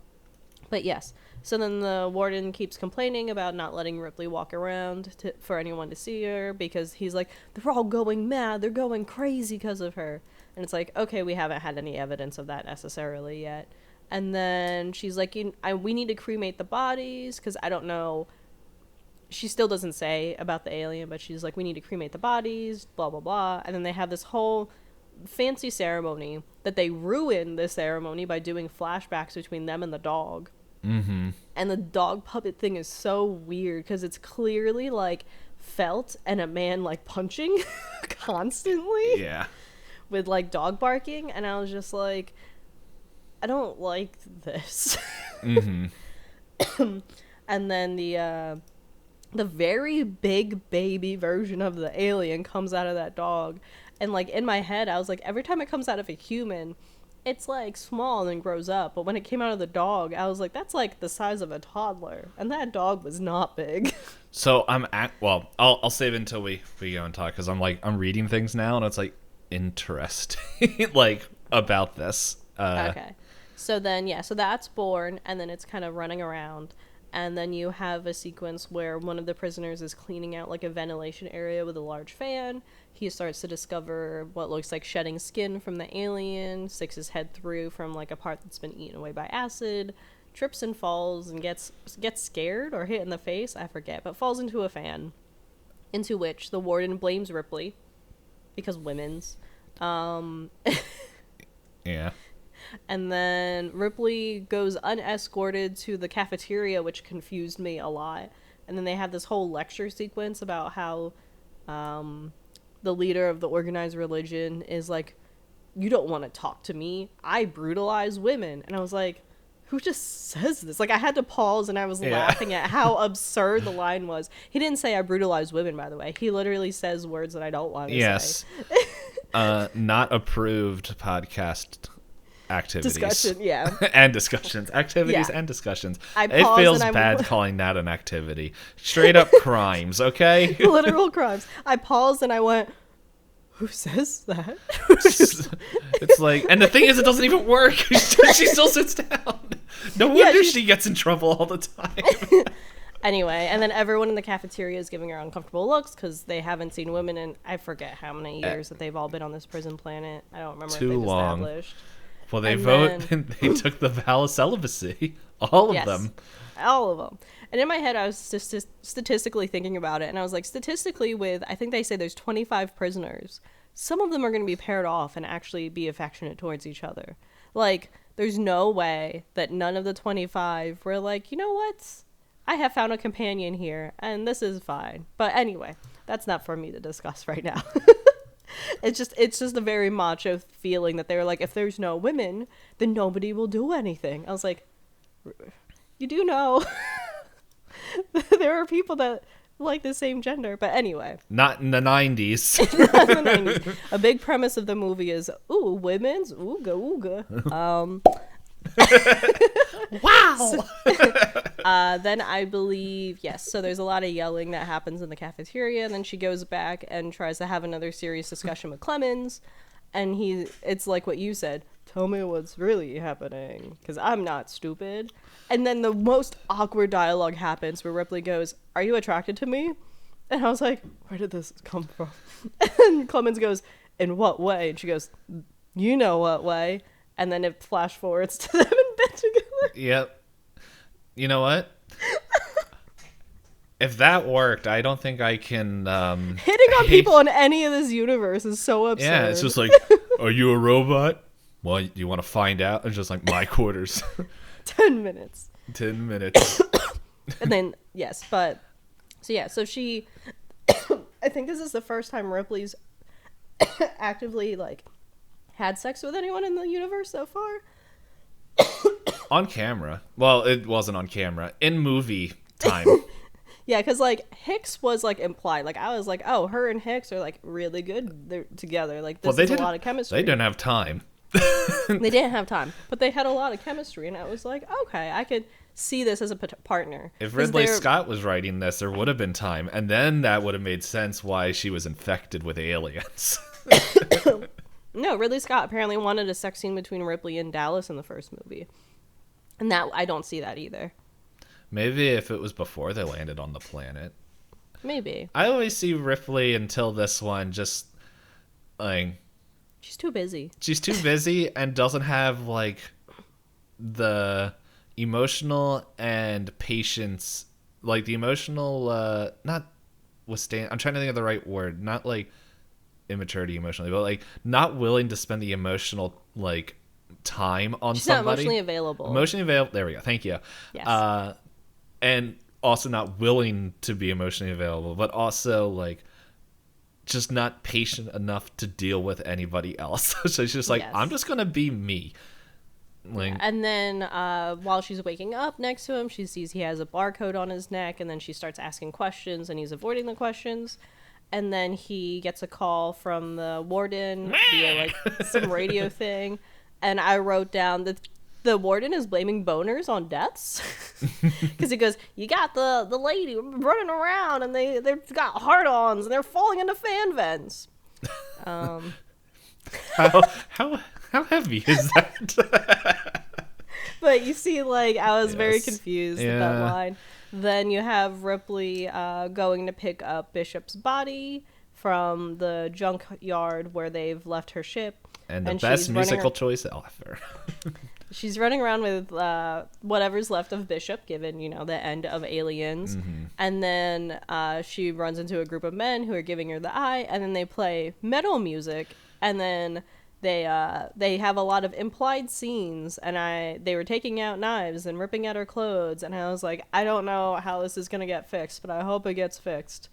But yes, so then the warden keeps complaining about not letting Ripley walk around for anyone to see her, because he's like, they're all going mad, they're going crazy because of her. And it's like, okay, we haven't had any evidence of that necessarily yet. And then she's like, we need to cremate the bodies, because I don't know, she still doesn't say about the alien, but she's like, we need to cremate the bodies, blah, blah, blah. And then they have this whole fancy ceremony that they ruin the ceremony by doing flashbacks between them and the dog. Mm-hmm. And the dog puppet thing is so weird because it's clearly like felt and a man like punching constantly. Yeah. With like dog barking, and I was just like, I don't like this. Mm-hmm. And then the very big baby version of the alien comes out of that dog, and like in my head I was like, every time it comes out of a human, it's like small and then grows up, but when it came out of the dog, I was like, that's like the size of a toddler, and that dog was not big. So I'll save it until we go and talk, because I'm reading things now and it's like interesting like about this. Okay, so then so that's born, and then it's kind of running around, And then you have a sequence where one of the prisoners is cleaning out like a ventilation area with a large fan. He starts to discover what looks like shedding skin from the alien, sticks his head through from like a part that's been eaten away by acid, trips and falls and gets scared or hit in the face, I forget, but falls into a fan, into which the warden blames Ripley because women's. Yeah. And then Ripley goes unescorted to the cafeteria, which confused me a lot. And then they have this whole lecture sequence about how the leader of the organized religion is like, you don't want to talk to me. I brutalize women. And I was like, who just says this? Like, I had to pause and I was laughing at how absurd the line was. He didn't say I brutalize women, by the way. He literally says words that I don't want to say. Not approved podcast activities. Discussion, yeah. And discussions. Activities Yeah. and discussions. It feels bad calling that an activity. Straight up crimes, okay? Literal crimes. I paused and I went, who says that? It's like, and the thing is, it doesn't even work. She still sits down. No wonder she gets in trouble all the time. Anyway, and then everyone in the cafeteria is giving her uncomfortable looks because they haven't seen women in, I forget how many years that they've all been on this prison planet. I don't remember if they've established. Well, they they took the vow of celibacy. All of them. All of them. And in my head, I was statistically thinking about it, and I was like, statistically I think they say there's 25 prisoners. Some of them are going to be paired off and actually be affectionate towards each other. Like, there's no way that none of the 25 were like, you know what? I have found a companion here, and this is fine. But anyway, that's not for me to discuss right now. It's just a very macho feeling that they're like, if there's no women, then nobody will do anything. I was like, you do know there are people that like the same gender, but anyway. Not in the 90s. Not in the 90s. A big premise of the movie is, ooh, women's, ooga, ooga. Wow. Then I believe, yes, so there's a lot of yelling that happens in the cafeteria, and then she goes back and tries to have another serious discussion with Clemens, and it's like what you said, tell me what's really happening, because I'm not stupid. And then the most awkward dialogue happens where Ripley goes, are you attracted to me? And I was like, where did this come from? And Clemens goes, in what way? And she goes, you know what way. And then it flash forwards to them in bed together. Yep. You know what? If that worked, I don't think I can... Hitting on people in any of this universe is so absurd. Yeah, it's just like, are you a robot? Well, you want to find out? It's just like, my quarters. 10 minutes. 10 minutes. And then, yes, but... So she... I think this is the first time Ripley's actively, like, had sex with anyone in the universe so far. On camera. Well, it wasn't on camera. In movie time. Yeah, because, like, Hicks was, like, implied. Like, I was like, oh, her and Hicks are, like, really good. They're together. Like, this is a lot of chemistry. They didn't have time. They didn't have time. But they had a lot of chemistry, and I was like, okay, I could see this as a partner. If Ridley Scott was writing this, there would have been time. And then that would have made sense why she was infected with aliens. No, Ridley Scott apparently wanted a sex scene between Ripley and Dallas in the first movie. And that I don't see that either. Maybe if it was before they landed on the planet. Maybe. I always see Ripley until this one just, like... She's too busy. She's too busy and doesn't have, like, the emotional and patience... Like, the emotional, not withstand... I'm trying to think of the right word. Not, like, immaturity emotionally, but, like, not willing to spend the emotional, like... time on She's somebody. Not emotionally available. Emotionally available. There we go. Thank you. Yes. And also not willing to be emotionally available, but also like just not patient enough to deal with anybody else. So she's just like, I'm just gonna be me. Like, and then while she's waking up next to him, she sees he has a barcode on his neck, and then she starts asking questions, and he's avoiding the questions. And then he gets a call from the warden via like some radio thing. And I wrote down that the warden is blaming boners on deaths. Because he goes, you got the lady running around and they've got hard-ons and they're falling into fan vents. How heavy is that? But you see, like, I was very Yes. confused at that line. Then you have Ripley going to pick up Bishop's body from the junkyard where they've left her ship. And the she's best running musical choice ever. She's running around with whatever's left of Bishop, given, the end of Aliens. Mm-hmm. And then she runs into a group of men who are giving her the eye, and then they play metal music, and then they have a lot of implied scenes, and they were taking out knives and ripping at her clothes, and I was like, I don't know how this is going to get fixed, but I hope it gets fixed.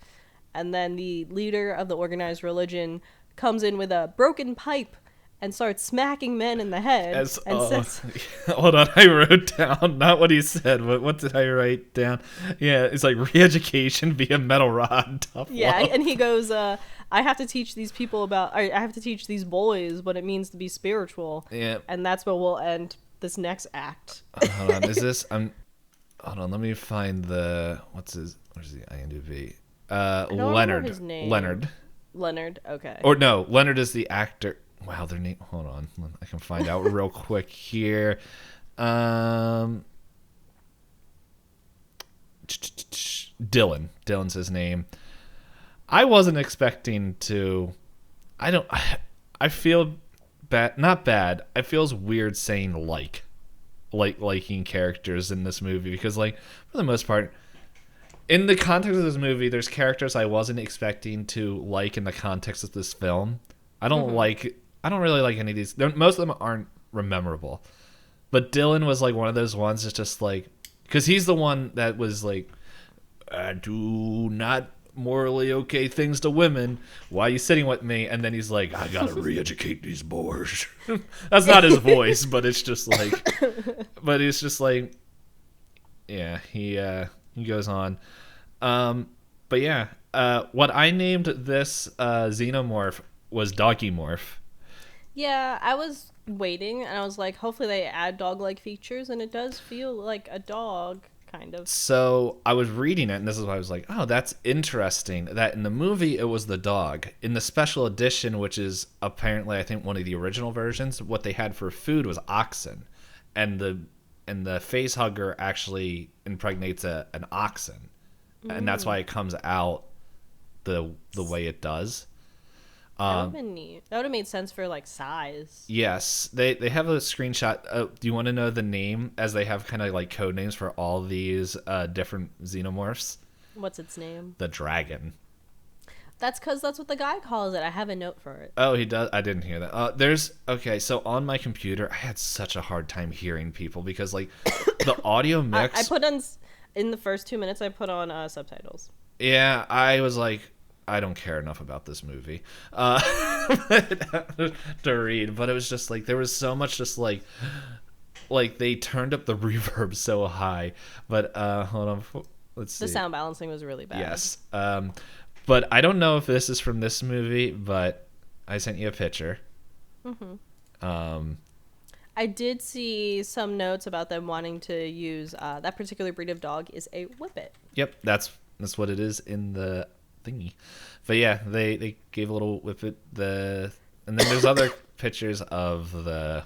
And then the leader of the organized religion comes in with a broken pipe and starts smacking men in the head. Says, hold on, I wrote down not what he said, but what did I write down? Yeah, it's like re-education via metal rod. Tough love. And he goes, I have to teach these boys what it means to be spiritual. Yeah. And that's where we'll end this next act. Hold on, hold on, let me find where's the IMDb? Leonard. His name. Leonard, okay. Or no, Leonard is the actor. Wow, their name. Hold on, I can find out real quick here. Dylan's his name. I wasn't expecting to. I feel bad. Not bad. I feels weird saying liking characters in this movie because, like, for the most part, in the context of this movie, there's characters I wasn't expecting to like in the context of this film. I don't really like any of these. Most of them aren't memorable. But Dylan was like one of those ones that's just like, because he's the one that was like, I do not morally okay things to women. Why are you sitting with me? And then he's like, I gotta re-educate these boys. That's not his voice, but it's just like, yeah, he goes on. But yeah, what I named this xenomorph was Doggy Morph. Yeah, I was waiting, and I was like, hopefully they add dog-like features, and it does feel like a dog, kind of. So I was reading it, and this is why I was like, oh, that's interesting, that in the movie it was the dog. In the special edition, which is apparently, I think, one of the original versions, what they had for food was oxen. And the face hugger actually impregnates an oxen. And that's why it comes out the way it does. That would have been neat. That would have made sense for, like, size. Yes. They have a screenshot. Do you want to know the name, as they have kind of like code names for all these different xenomorphs? What's its name? The Dragon. That's because that's what the guy calls it. I have a note for it. Oh, he does? I didn't hear that. Okay, so on my computer, I had such a hard time hearing people because, like, the audio mix... I put on... In the first 2 minutes, I put on subtitles. Yeah, I was like... I don't care enough about this movie to read, but it was just like there was so much just like they turned up the reverb so high. But hold on, let's see. The sound balancing was really bad. Yes, but I don't know if this is from this movie, but I sent you a picture. I did see some notes about them wanting to use that particular breed of dog is a whippet. Yep, that's what it is in the thingy. But yeah, they gave a little whippet and then there's other pictures of the...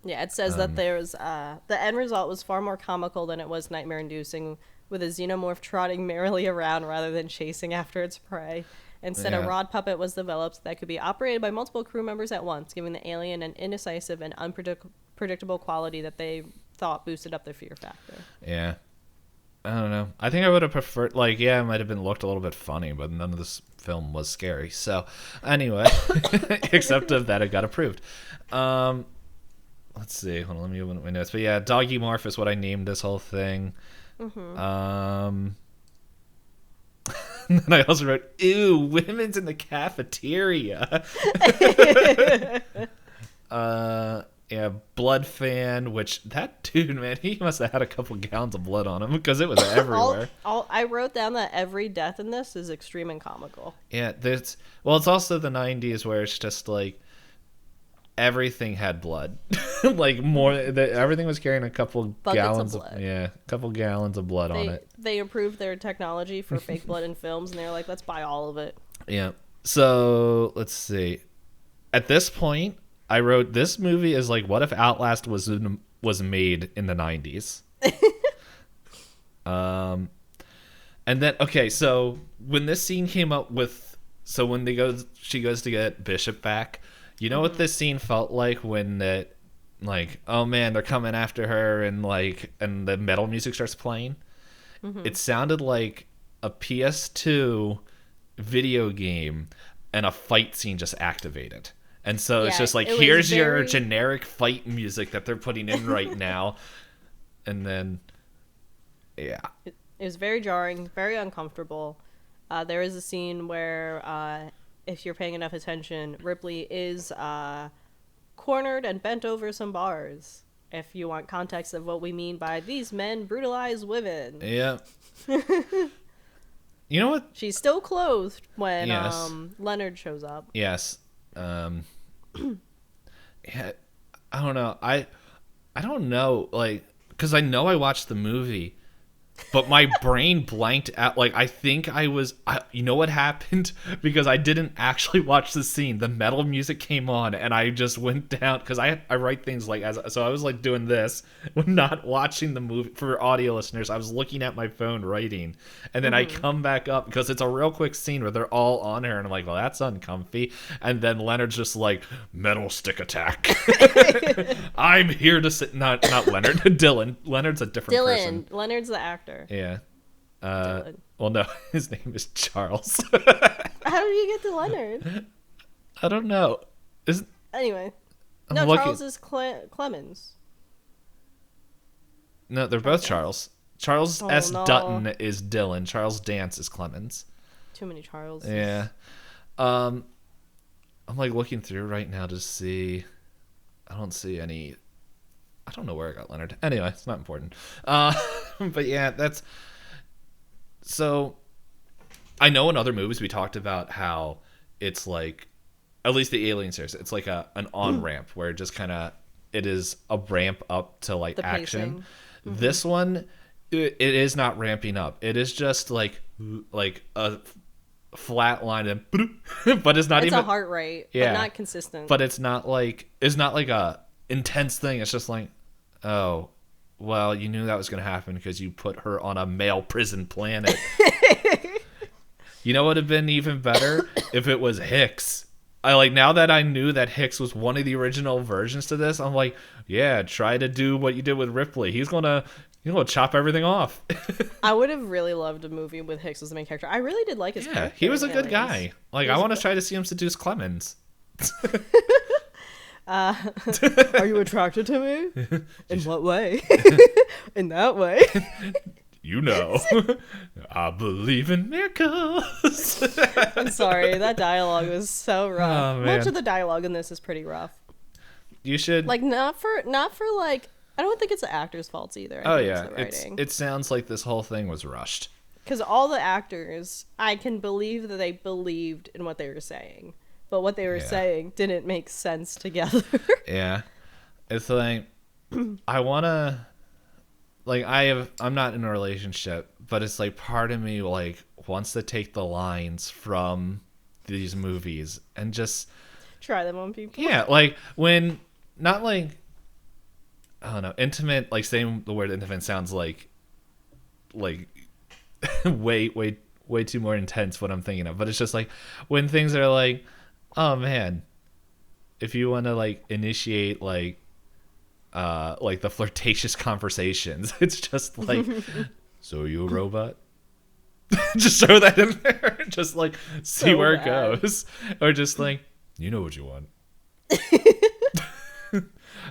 Yeah, it says that there's the end result was far more comical than it was nightmare-inducing, with a xenomorph trotting merrily around rather than chasing after its prey. Instead, a rod puppet was developed that could be operated by multiple crew members at once, giving the alien an indecisive and unpredictable quality that they thought boosted up their fear factor. Yeah. I don't know. I think I would have preferred, like, yeah, it might have been looked a little bit funny, but none of this film was scary. So, anyway, except that it got approved. Let's see. Hold on, let me open up my notes. But yeah, Doggy Morph is what I named this whole thing. And I also wrote, ew, women's in the cafeteria. Yeah, blood fan, which that dude, man, he must have had a couple gallons of blood on him because it was everywhere. I wrote down that every death in this is extreme and comical. Yeah, it's also the 90s where it's just like everything had blood. Like everything was carrying a couple gallons of blood. A couple gallons of blood on it. They improved their technology for fake blood in films, and they're like, let's buy all of it. Yeah. So, let's see. At this point, I wrote, this movie is like, what if Outlast was was made in the 90s. And then, okay, so when this scene came up with, so when she goes to get Bishop back, you know what this scene felt like when it, like, oh man, they're coming after her, and the metal music starts playing? It sounded like a PS2 video game and a fight scene just activated. And so it's just like, here's your generic fight music that they're putting in right now. And then, yeah. It was very jarring, very uncomfortable. There is a scene where, if you're paying enough attention, Ripley is cornered and bent over some bars. If you want context of what we mean by these men brutalize women. Yeah. You know what? She's still clothed when Leonard shows up. Yes. Yeah, I don't know. I don't know, like, because I know I watched the movie, but my brain blanked out. Like, I think you know what happened? Because I didn't actually watch the scene. The metal music came on, and I just went down, because I write things like, so I was like doing this, not watching the movie. For audio listeners, I was looking at my phone writing, and then I come back up, because it's a real quick scene where they're all on her, and I'm like, well, that's uncomfy. And then Leonard's just like, metal stick attack. I'm here to sit. Not Leonard. Dylan. Leonard's a different person. Leonard's the actor. Yeah. Well, no, his name is Charles. How did you get to Leonard? I don't know. Anyway. Charles is Clemens. No, they're both Charles. Charles S. Dutton is Dylan. Charles Dance is Clemens. Too many Charles. Yeah. I'm like looking through right now to see. I don't see any. I don't know where I got Leonard. Anyway, it's not important. But yeah, that's... So, I know in other movies we talked about how it's like, at least the Alien series, it's like an on-ramp where it just kind of, it is a ramp up to like the action. This one, it is not ramping up. It is just like a flat line, and but it's not even... It's a heart rate, but not consistent. But it's not like a intense thing. It's just like, oh, well, you knew that was going to happen because you put her on a male prison planet. You know what would have been even better? If it was Hicks. Now that I knew that Hicks was one of the original versions to this, I'm like, yeah, try to do what you did with Ripley. He's gonna chop everything off. I would have really loved a movie with Hicks as the main character. I really did like his character. He was a good guy. Like, I want to try to see him seduce Clemens. Are you attracted to me? In what way? In that way. You know. I believe in miracles. I'm sorry, that dialogue was so rough. Oh, man. Much of the dialogue in this is pretty rough. You should not for like, I don't think it's the actors' faults either. Oh yeah, it sounds like this whole thing was rushed. Because all the actors, I can believe that they believed in what they were saying. But what they were saying didn't make sense together. Yeah. It's like, I want to, like, I'm not in a relationship, but it's like part of me, like, wants to take the lines from these movies and just try them on people. Yeah, like, when, not like, I don't know, intimate, like, saying the word intimate sounds like way too more intense what I'm thinking of. But it's just like, when things are like, oh man, if you want to like initiate like the flirtatious conversations, it's just like, so are you a robot? Just throw that in there. Just like see so where it goes. Or just like, you know what you want.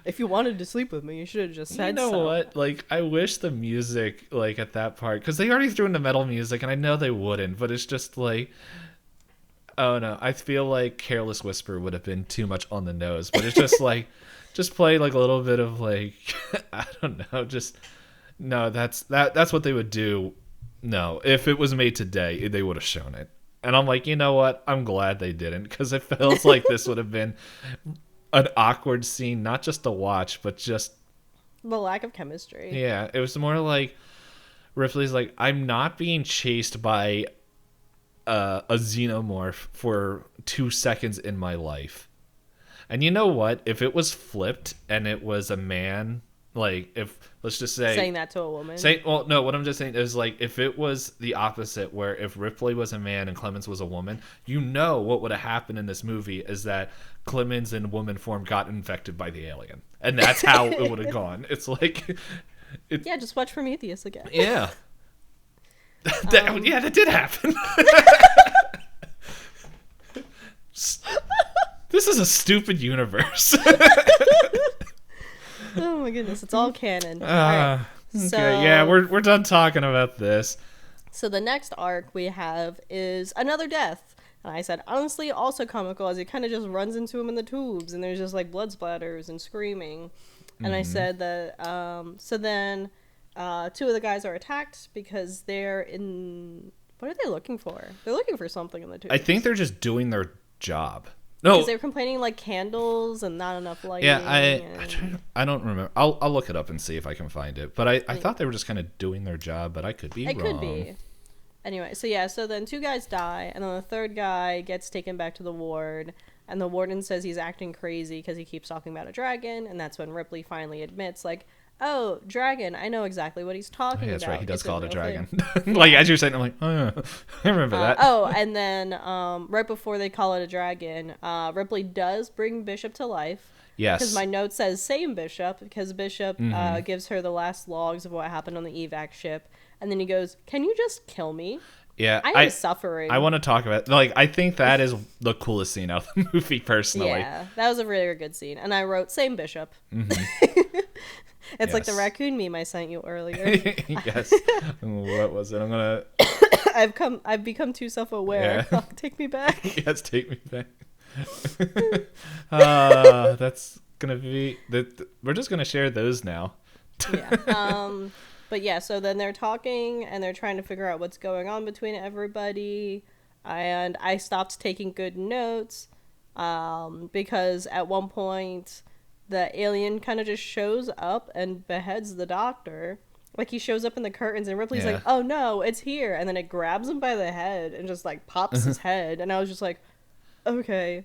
If you wanted to sleep with me, you should have just said so. You know what? Like, I wish the music, like, at that part, because they already threw in the metal music, and I know they wouldn't, but it's just like, oh no, I feel like Careless Whisper would have been too much on the nose, but it's just like, just play like a little bit of like, I don't know, just, no, that's what they would do. No, if it was made today, they would have shown it. And I'm like, you know what? I'm glad they didn't, because it feels like this would have been an awkward scene, not just to watch, but just the lack of chemistry. Yeah, it was more like Ripley's like, I'm not being chased by a xenomorph for 2 seconds in my life. And you know what? If it was flipped and it was a man Like, if, let's just say, saying that to a woman. Well, no, what I'm just saying is, like, if it was the opposite, where if Ripley was a man and Clemens was a woman, what would have happened in this movie is that Clemens in woman form got infected by the alien. And that's how it would have gone. It's like... Yeah, just watch Prometheus again. Yeah. That did happen. This is a stupid universe. Oh my goodness, it's all canon. Okay, So, yeah, we're done talking about this. So the next arc we have is another death. And I said, honestly, also comical, as he kind of just runs into him in the tubes, and there's just like blood splatters and screaming. And I said that, so then two of the guys are attacked because they're in, what are they looking for? They're looking for something in the tubes. I think they're just doing their job. No, because they were complaining like candles and not enough lighting. Yeah, I don't remember. I'll look it up and see if I can find it. But I thought they were just kind of doing their job, but I could be wrong. It could be. Anyway, so then two guys die, and then the third guy gets taken back to the ward, and the warden says he's acting crazy because he keeps talking about a dragon, and that's when Ripley finally admits, like, oh, dragon, I know exactly what he's talking about. That's right, he does call it a dragon. Like, as you're saying, I'm like, oh, yeah, I remember that. And then right before they call it a dragon, Ripley does bring Bishop to life. Yes. Because my note says same Bishop, because Bishop gives her the last logs of what happened on the evac ship, and then he goes, can you just kill me? Yeah, I am suffering. I want to talk about, like, I think that is the coolest scene out of the movie, personally. Yeah, that was a really good scene. And I wrote, same Bishop. It's like the raccoon meme I sent you earlier. Yes. What was it? I'm going to... I've become too self-aware. Yeah. Take me back. Yes, take me back. That's going to be... We're just going to share those now. Yeah. But yeah, so then they're talking and they're trying to figure out what's going on between everybody. And I stopped taking good notes because at one point the alien kind of just shows up and beheads the doctor. Like, he shows up in the curtains and Ripley's like, oh no, it's here. And then it grabs him by the head and just like pops his head. And I was just like, okay.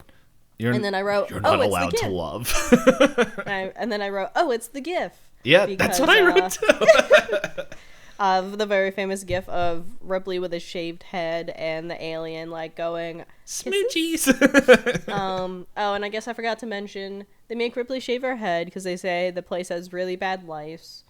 And then I wrote, you're not allowed to love. And then I wrote, oh, it's the GIF. Yeah, because, that's what I wrote too. The very famous GIF of Ripley with a shaved head and the alien like going smoochies. Oh, and I guess I forgot to mention they make Ripley shave her head because they say the place has really bad lice.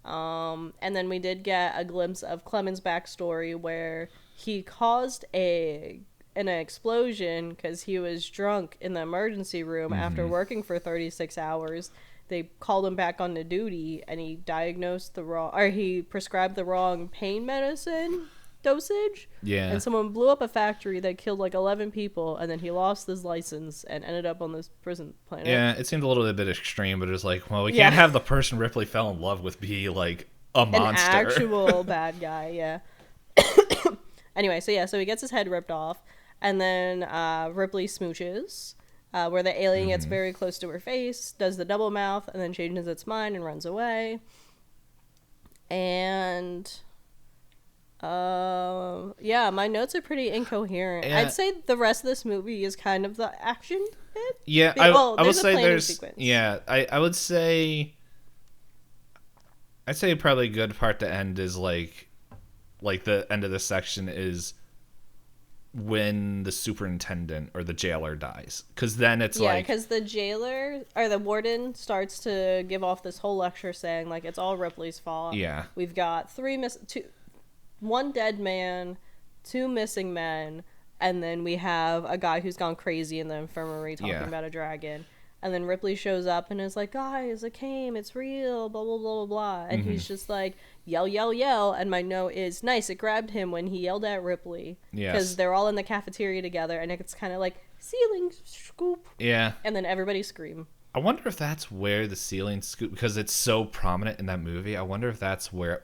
And then we did get a glimpse of Clement's backstory where he caused an explosion because he was drunk in the emergency room after working for 36 hours. They called him back onto duty, and he he prescribed the wrong pain medicine dosage. Yeah. And someone blew up a factory that killed like 11 people, and then he lost his license and ended up on this prison planet. Yeah, it seemed a little bit extreme, but it was like, well, we can't have the person Ripley fell in love with be like a monster. An actual bad guy, yeah. Anyway, so he gets his head ripped off, and then Ripley smooches. Where the alien gets very close to her face, does the double mouth, and then changes its mind and runs away. And, my notes are pretty incoherent. Yeah. I'd say the rest of this movie is kind of the action bit. Yeah, I would say there's... Sequence. Yeah, I would say... I'd say probably a good part to end is, like the end of this section is... when the superintendent or the jailer dies, because then it's because the jailer or the warden starts to give off this whole lecture saying like it's all Ripley's fault. We've got one dead man, 2 missing men, and then we have a guy who's gone crazy in the infirmary talking about a dragon. And then Ripley shows up and is like, guys, it came, it's real, blah, blah, blah, blah, blah. And he's just like, yell, yell, yell. And my note is, nice, it grabbed him when he yelled at Ripley. Because they're all in the cafeteria together, and it's kind of like, ceiling scoop. Yeah. And then everybody scream. I wonder if that's where the ceiling scoop, because it's so prominent in that movie, I wonder if that's why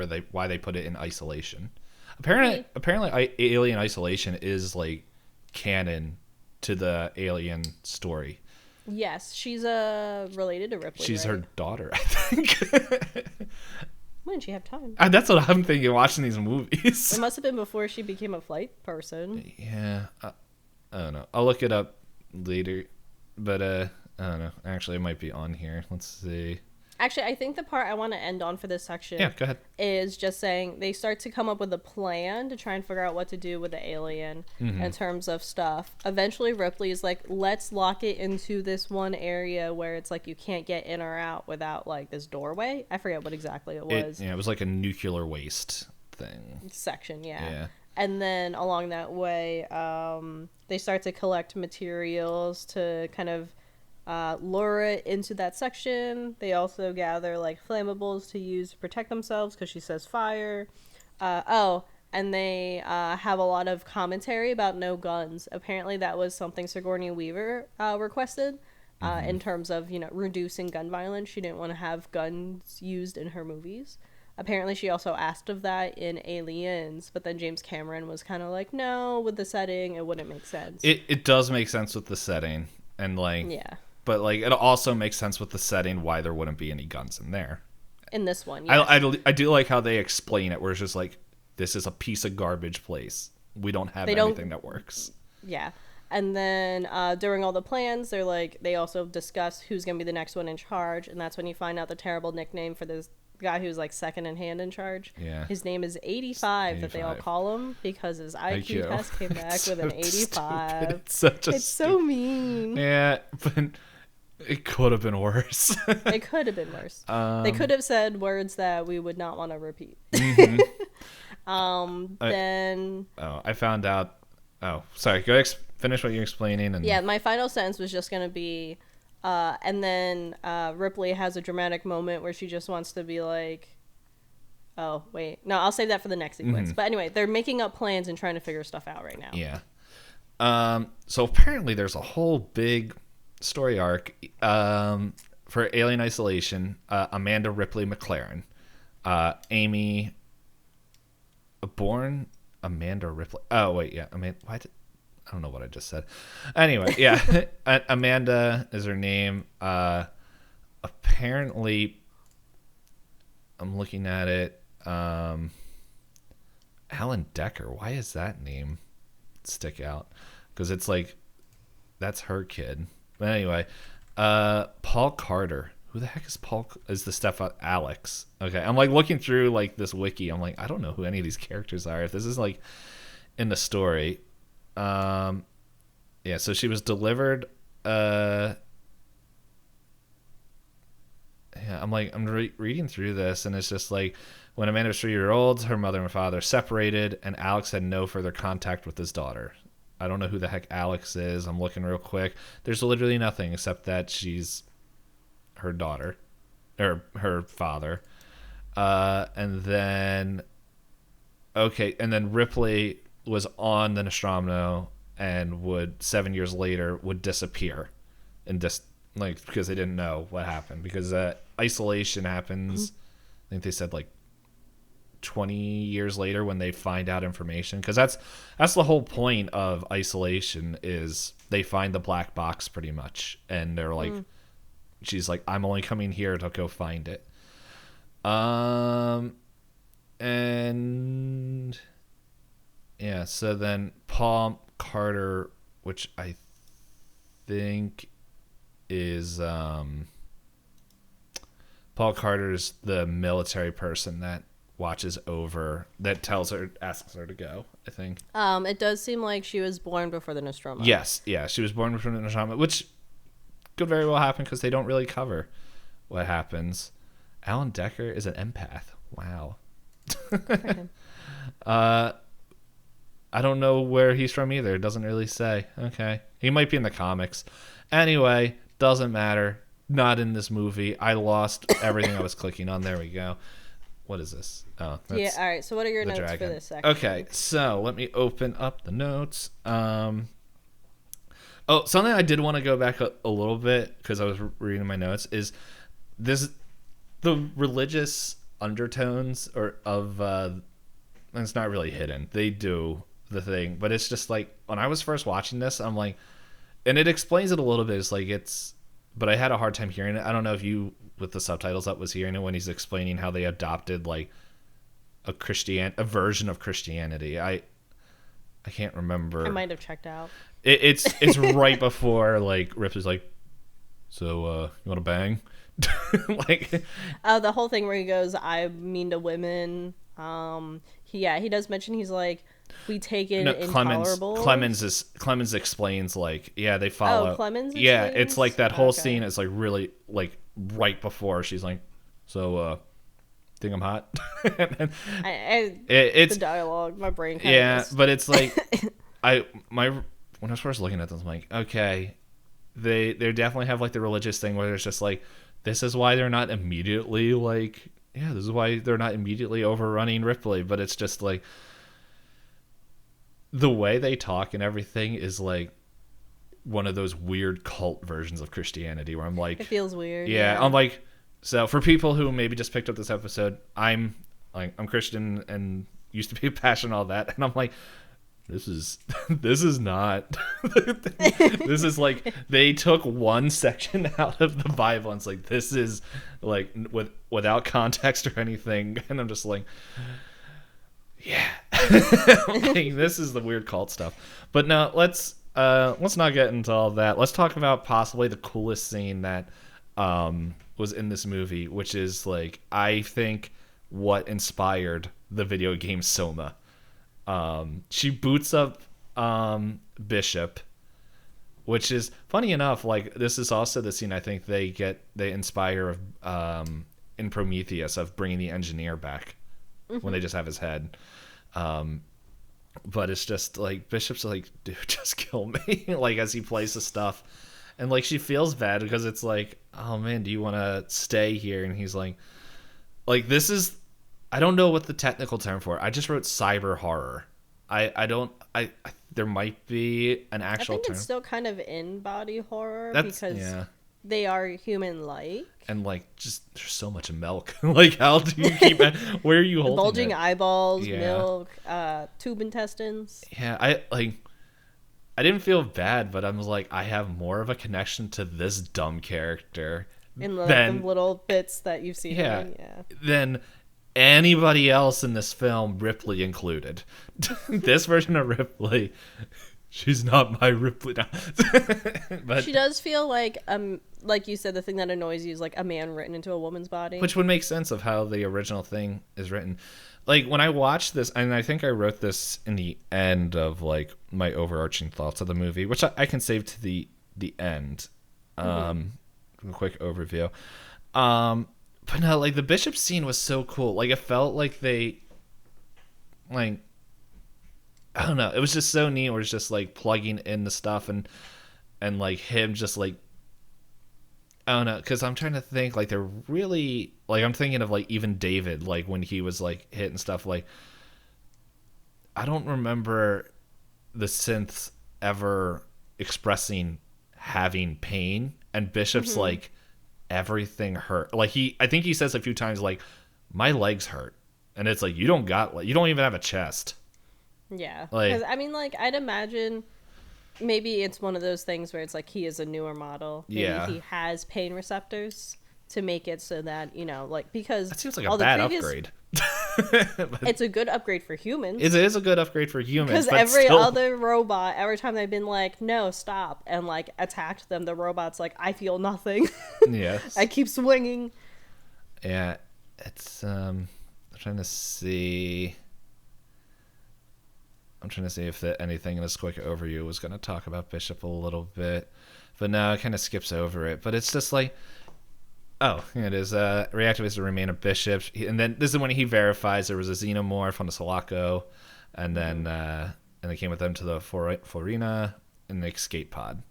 they put it in isolation. Apparently Alien Isolation is, like, canon to the Alien story. Yes, she's related to Ripley. She's her daughter, I think. When did she have time? That's what I'm thinking watching these movies. It must have been before she became a flight person. Yeah, I don't know. I'll look it up later, but I don't know. Actually, it might be on here. Let's see. Actually, I think the part I want to end on for this section Yeah, go ahead. is just saying they start to come up with a plan to try and figure out what to do with the alien in terms of stuff. Eventually, Ripley is like, let's lock it into this one area where it's like you can't get in or out without like this doorway. I forget what exactly it was. It was like a nuclear waste thing. Section, yeah. Yeah. And then along that way, they start to collect materials to kind of lure it into that section. They also gather like flammables to use to protect themselves because she says fire. And they have a lot of commentary about no guns. Apparently that was something Sigourney Weaver requested in terms of, reducing gun violence. She didn't want to have guns used in her movies. Apparently she also asked of that in Aliens, but then James Cameron was kind of like, no, with the setting, it wouldn't make sense. It does make sense with the setting. And like... Yeah. But like, it also makes sense with the setting why there wouldn't be any guns in there. In this one, yes. I do like how they explain it, where it's just like, this is a piece of garbage place. We don't have anything that works. Yeah. And then during all the plans, they also discuss who's going to be the next one in charge. And that's when you find out the terrible nickname for this guy who's like second in hand in charge. Yeah. His name is 85 that they all call him because his IQ test came back with an 85. It's so mean. Yeah, but it could have been worse. It could have been worse. They could have said words that we would not want to repeat. I found out. Oh, sorry. Go finish what you're explaining. And yeah, my final sentence was just going to be, and then Ripley has a dramatic moment where she just wants to be like, oh, wait. No, I'll save that for the next sequence. But anyway, they're making up plans and trying to figure stuff out right now. Yeah. So apparently there's a whole big story arc for Alien Isolation. Amanda Ripley McLaren. Amy... Born Amanda Ripley. Oh, wait, yeah. I don't know what I just said. Anyway, yeah. Amanda is her name. Apparently, I'm looking at it. Alan Decker. Why is that name stick out? Because it's like, that's her kid. But anyway, Paul Carter. Who the heck is Paul? Is the stepfather Alex? Okay, I'm like looking through like this wiki. I'm like, I don't know who any of these characters are. If this is like in the story, yeah. So she was delivered. Yeah, I'm reading through this, and it's just like when Amanda was 3-year-old, her mother and father separated, and Alex had no further contact with his daughter. I don't know who the heck Alex is. I'm looking real quick. There's literally nothing except that she's her daughter or her father. And then Ripley was on the Nostromo and would 7 years later would disappear and because they didn't know what happened, because isolation happens. I think they said like 20 years later when they find out information, because that's the whole point of isolation, is they find the black box pretty much, and they're like, she's like, I'm only coming here to go find it. And yeah, so then Paul Carter, which I think is Paul Carter's the military person that watches over, that asks her to go, I think. It does seem like she was born before the Nostromo. Yes, yeah, she was born before the Nostromo, which could very well happen because they don't really cover what happens. Alan Decker is an empath. Wow. I don't know where he's from either. It doesn't really say. Okay. He might be in the comics. Anyway, doesn't matter. Not in this movie. I lost everything I was clicking on. There we go. What is this? Oh, that's yeah, all right. So what are your notes dragon. for this section? Okay, so let me open up the notes. Oh, something I did want to go back a little bit, because I was reading my notes, is the religious undertones it's not really hidden. They do the thing, but it's just like, when I was first watching this, I'm like, and it explains it a little bit. It's like, but I had a hard time hearing it. I don't know if you, with the subtitles up, was hearing it when he's explaining how they adopted like a version of Christianity. I can't remember. I might have checked out. It's right before like Ripley's like, so you want to bang? Like, The whole thing where he goes, "I'm mean to women." He does mention he's like, "We take in intolerable." Clemens explains like, yeah, they follow. Oh, Clemens Yeah, explains? it's like that whole Okay. scene is like really like right before she's like, so think I'm hot. And then The dialogue, my brain kind of just... but it's like when I was first looking at this, I'm like, okay, they definitely have like the religious thing where it's just like, this is why they're not immediately like, yeah, this is why they're not immediately overrunning Ripley, but it's just like the way they talk and everything is like one of those weird cult versions of Christianity where I'm like, It feels weird. yeah. I'm like, so for people who maybe just picked up this episode, I'm Christian and used to be a passion, all that, and I'm like, this is not this is like they took one section out of the Bible and it's like, this is like without context or anything, and I'm just like, yeah. Okay, this is the weird cult stuff. But no, let's not get into all that. Let's talk about possibly the coolest scene that was in this movie, which is like, I think, what inspired the video game Soma. She boots up Bishop, which is funny enough. Like, this is also the scene I think they inspire in Prometheus of bringing the engineer back when they just have his head. But it's just like Bishop's like, dude, just kill me. Like, as he plays the stuff, and like she feels bad because it's like, oh man, do you want to stay here? And he's like this is, I don't know what the technical term for it. I just wrote cyber horror. I there might be an actual term. I think it's still kind of in body horror because they are human-like. And like, just there's so much milk. Like, how do you keep it? Where are you holding bulging it? eyeballs, milk, tube intestines. Yeah, I didn't feel bad, but I was like, I have more of a connection to this dumb character In the little bits that you've seen. Yeah. Than anybody else in this film, Ripley included. This version of Ripley, she's not my Ripley now. But she does feel like you said, the thing that annoys you is like a man written into a woman's body. Which would make sense of how the original thing is written. Like, when I watched this, and I think I wrote this in the end of like my overarching thoughts of the movie, which I can save to the end. A quick overview. But no, like, the Bishop scene was so cool. Like, it felt like they, like, I don't know, it was just so neat. Where it's just like plugging in the stuff and like him just like, I don't know, because I'm trying to think, like, they're really, like, I'm thinking of like even David, like when he was like hitting stuff, like, I don't remember the synths ever expressing having pain, and Bishop's like, everything hurt. Like, I think he says a few times like, my legs hurt, and it's like, you don't even have a chest. Yeah, like, 'cause, I mean, like, I'd imagine maybe it's one of those things where it's like he is a newer model. Maybe he has pain receptors to make it so that, you know, like, because that seems like a bad upgrade. It's a good upgrade for humans. It is a good upgrade for humans. Because every other robot, every time they've been like, no, stop, and like attacked them, the robot's like, I feel nothing. Yes. I keep swinging. Yeah, it's I'm trying to see if anything in this quick overview was going to talk about Bishop a little bit, but no, it kind of skips over it. But it's just like, oh, here it is. Reactivates the remain of Bishop, and then this is when he verifies there was a xenomorph on the Sulaco, and then they came with them to the Forina in the escape pod.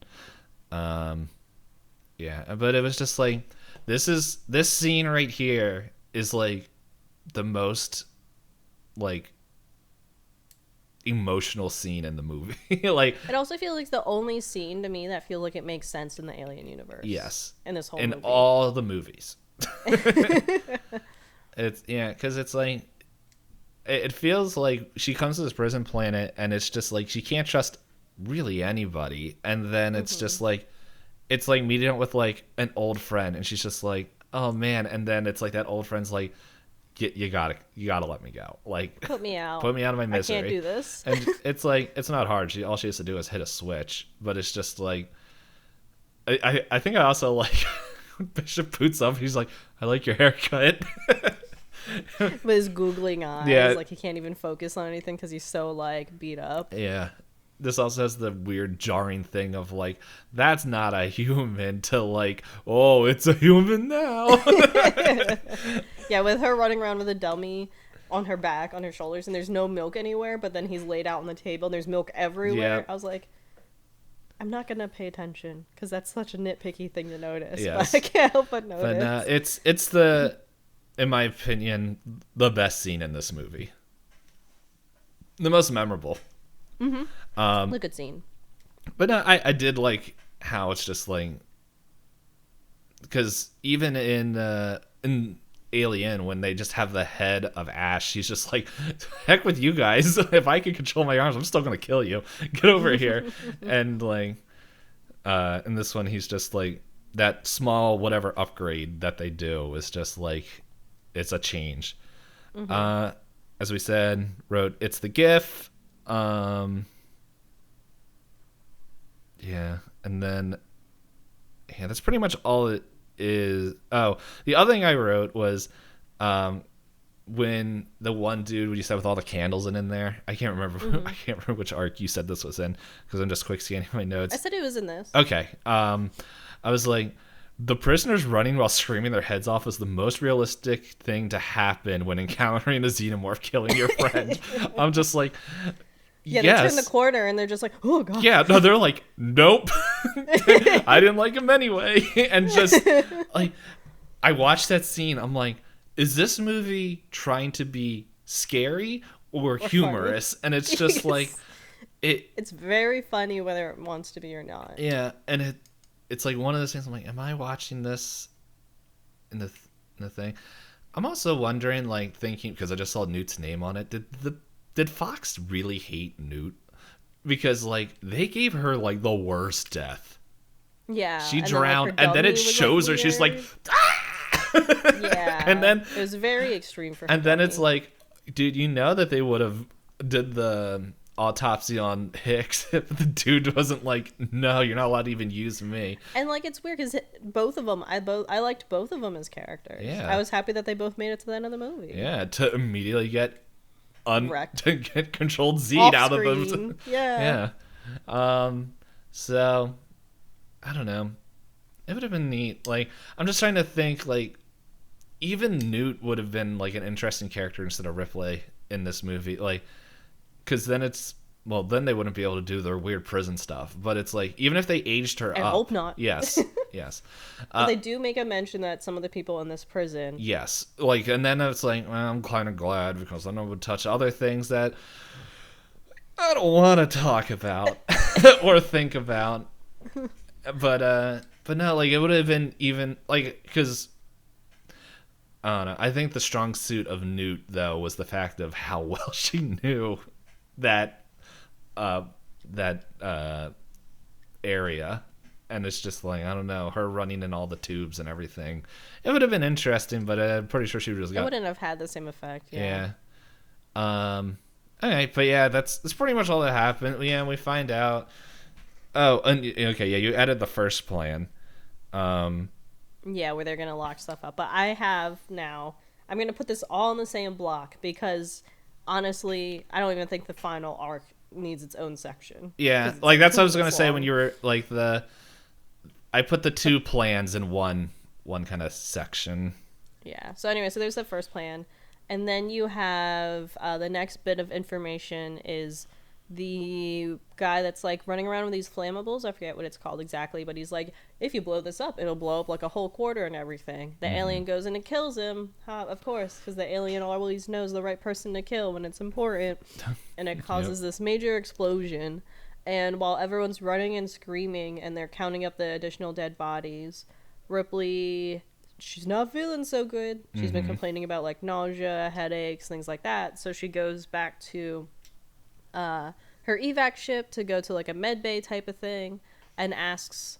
Yeah, but it was just like, this scene right here is like the most like emotional scene in the movie. Like, it also feels like the only scene to me that feels like it makes sense in the Alien universe. Yes, in this whole in movie. all the movies. It's because it's like, it feels like she comes to this prison planet and it's just like she can't trust really anybody, and then it's just like, it's like meeting up with like an old friend, and she's just like, oh man, and then it's like that old friend's like, you gotta let me go. Like, put me out of my misery. I can't do this. And it's like, it's not hard. All she has to do is hit a switch. But it's just like, I think I also like Bishop boots up. He's like, I like your haircut. With his googling eyes, Yeah. like he can't even focus on anything because he's so like beat up. Yeah. This also has the weird jarring thing of like, that's not a human to like, oh, it's a human now. Yeah, with her running around with a dummy on her back, on her shoulders, and there's no milk anywhere, but then he's laid out on the table and there's milk everywhere. Yeah. I was like, I'm not gonna pay attention because that's such a nitpicky thing to notice. Yes. But I can't help but notice. But it's the, in my opinion, the best scene in this movie. The most memorable. Mm-hmm. Good scene. But no, I did like how it's just like, because even in Alien, when they just have the head of Ash, she's just like, heck with you guys. If I can control my arms, I'm still gonna kill you. Get over here. And like, in this one, he's just like, that small whatever upgrade that they do is just like, it's a change. Mm-hmm. As we said, wrote it's the GIF. Yeah, and then that's pretty much all it is. Oh, the other thing I wrote was when the one dude you said with all the candles in there. I can't remember. Mm-hmm. I can't remember which arc you said this was in because I'm just quick scanning my notes. I said it was in this. Okay. I was like, the prisoners running while screaming their heads off was the most realistic thing to happen when encountering a xenomorph killing your friend. I'm just like, Yeah, yes. they turn the corner and they're just like, oh god. Yeah, no, they're like, nope. I didn't like him anyway. And just like, I watched that scene. I'm like, is this movie trying to be scary or humorous? Funny. And it's just like, it's very funny whether it wants to be or not. Yeah, and it's like one of those things. I'm like, am I watching this in the thing? I'm also wondering, like, thinking because I just saw Newt's name on it. Did Fox really hate Newt? Because like they gave her like the worst death. Yeah, she and drowned, then, like, and then it was, shows her. Weird. She's like, ah! Yeah, and then it was very extreme for her. And then dummy. it's like, dude, you know that they would have did the autopsy on Hicks if the dude wasn't like, no, you're not allowed to even use me. And like it's weird because both of them, I liked both of them as characters. Yeah, I was happy that they both made it to the end of the movie. Yeah, to immediately get Wrecked. to get controlled Z Off out screen. of them. Yeah. So I don't know. It would have been neat. Like, I'm just trying to think, like, even Newt would have been like an interesting character instead of Ripley in this movie. Like, because then then they wouldn't be able to do their weird prison stuff. But it's like, even if they aged her up. I hope not. Yes. Yes. But they do make a mention that some of the people in this prison. Yes. Like, and then it's like, well, I'm kind of glad because then I would touch other things that I don't want to talk about or think about. But no, like, it would have been even, like, because I don't know. I think the strong suit of Newt, though, was the fact of how well she knew that area. And it's just like, I don't know, her running in all the tubes and everything. It would have been interesting, but I'm pretty sure she just got... It wouldn't have had the same effect. Yeah. All right, but yeah, that's pretty much all that happened. Yeah, we find out... Oh, and, okay, yeah, you added the first plan. Yeah, where they're going to lock stuff up. But I have now... I'm going to put this all in the same block because, honestly, I don't even think the final arc needs its own section. Yeah, like, that's what I was going to say when you were, like, I put the two plans in one kind of section. Yeah. So anyway, so there's the first plan. And then you have the next bit of information is the guy that's like running around with these flammables. I forget what it's called exactly, but he's like, if you blow this up, it'll blow up like a whole quarter and everything. The alien goes in and kills him, of course, because the alien always knows the right person to kill when it's important. And it causes this major explosion. And while everyone's running and screaming and they're counting up the additional dead bodies, Ripley, she's not feeling so good. She's been complaining about like nausea, headaches, things like that. So she goes back to her evac ship to go to like a med bay type of thing and asks,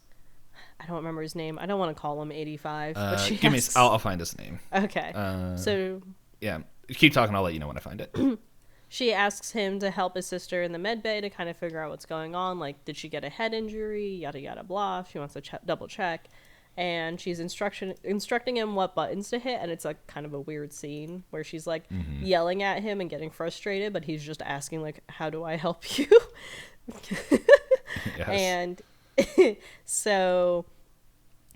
I don't remember his name. I don't want to call him 85. But she asks, I'll find his name. Okay. So yeah, keep talking. I'll let you know when I find it. she asks him to help his sister in the med bay to kind of figure out what's going on. Like, did she get a head injury? Yada, yada, blah. She wants to double check. and she's instructing him what buttons to hit, and it's like kind of a weird scene where she's like yelling at him and getting frustrated, but he's just asking like, how do I help you? Yes. And so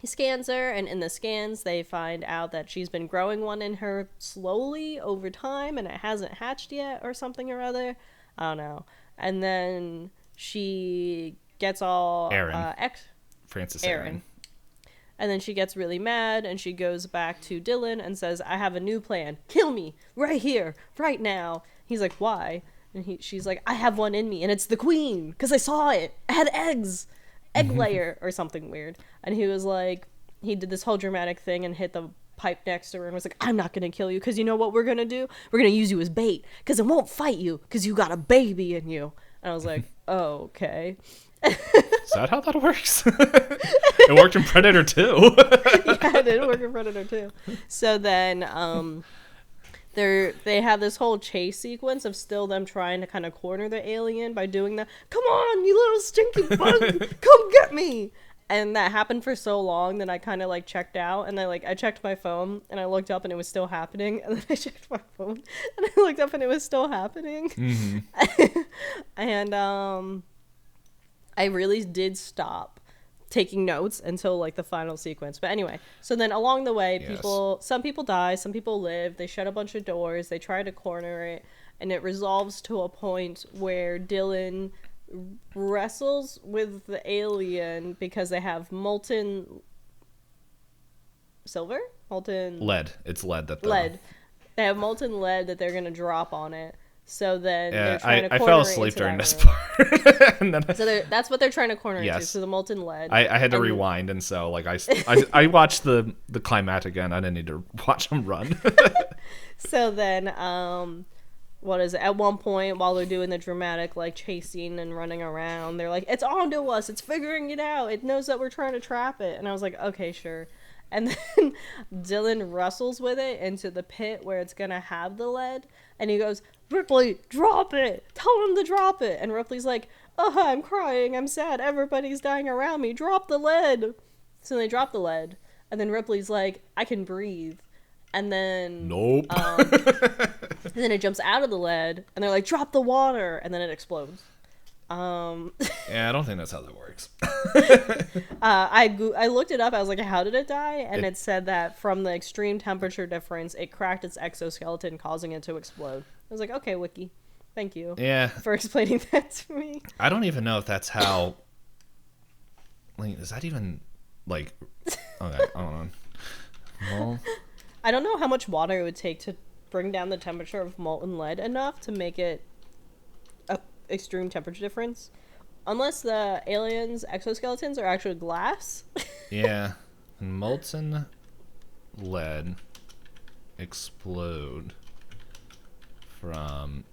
he scans her, and in the scans they find out that she's been growing one in her slowly over time, and it hasn't hatched yet or something or other. I don't know. And then she gets all Francis Aaron. And then she gets really mad, and she goes back to Dylan and says, I have a new plan. Kill me right here, right now. He's like, why? And she's like, I have one in me, and it's the queen, because I saw it. It had eggs. Egg layer or something weird. And he was like, he did this whole dramatic thing and hit the pipe next to her and was like, I'm not going to kill you, because you know what we're going to do? We're going to use you as bait, because it won't fight you, because you got a baby in you. And I was like, oh, okay. Is that how that works? It worked in Predator 2. Yeah, it did work in Predator 2. So then they have this whole chase sequence of still them trying to kind of corner the alien by doing the, come on, you little stinky bug, come get me. And that happened for so long that I kind of like checked out, and I checked my phone and I looked up and it was still happening, and then I checked my phone and I looked up and it was still happening. And I really did stop taking notes until like the final sequence. But anyway, so then along the way, some people die, some people live, they shut a bunch of doors, they try to corner it, and it resolves to a point where Dylan wrestles with the alien because they have molten lead. It's lead they have molten lead that they're gonna drop on it. So then they're trying to corner I fell asleep during this room. part. And then So that's what they're trying to corner into, so the molten lead. I had to rewind, and so like I watched the climax again. I didn't need to watch them run. So then what is it? At one point, while they're doing the dramatic like chasing and running around, they're like, it's onto us, it's figuring it out, it knows that we're trying to trap it. And I was like, okay, sure. And then Dylan wrestles with it into the pit where it's gonna have the lead, and he goes, Ripley, drop it, tell him to drop it. And Ripley's like, I'm crying, I'm sad, everybody's dying around me, drop the lead. So they drop the lead, and then Ripley's like, I can breathe. And then nope. And then it jumps out of the lead, and they're like, drop the water, and then it explodes. Yeah, I don't think that's how that works. I looked it up. I was like, how did it die? And it said that from the extreme temperature difference, it cracked its exoskeleton, causing it to explode. I was like, okay, Wiki, thank you for explaining that to me. I don't even know if that's how, like, is that even, like, okay, hold on. Well, I don't know how much water it would take to bring down the temperature of molten lead enough to make it a extreme temperature difference. Unless the aliens' exoskeletons are actually glass. Yeah. Molten lead explode from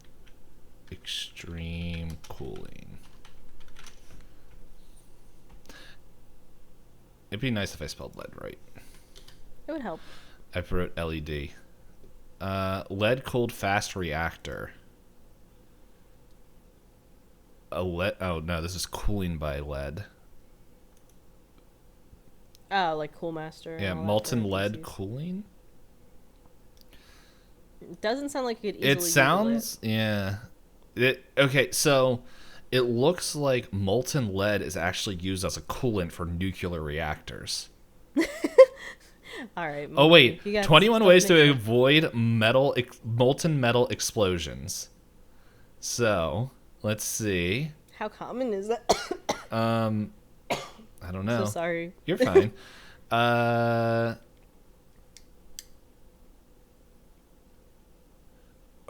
extreme cooling. It'd be nice if I spelled lead right. It would help. I wrote LED. Lead cooled fast reactor. Oh no, this is cooling by lead. Oh, like Cool Master. Yeah, molten lead cooling. It doesn't sound like you could easily. It sounds, yeah. Okay, so it looks like molten lead is actually used as a coolant for nuclear reactors. All right. Oh wait, 21 ways to avoid molten metal explosions. So let's see. How common is that? I don't know. So sorry. You're fine.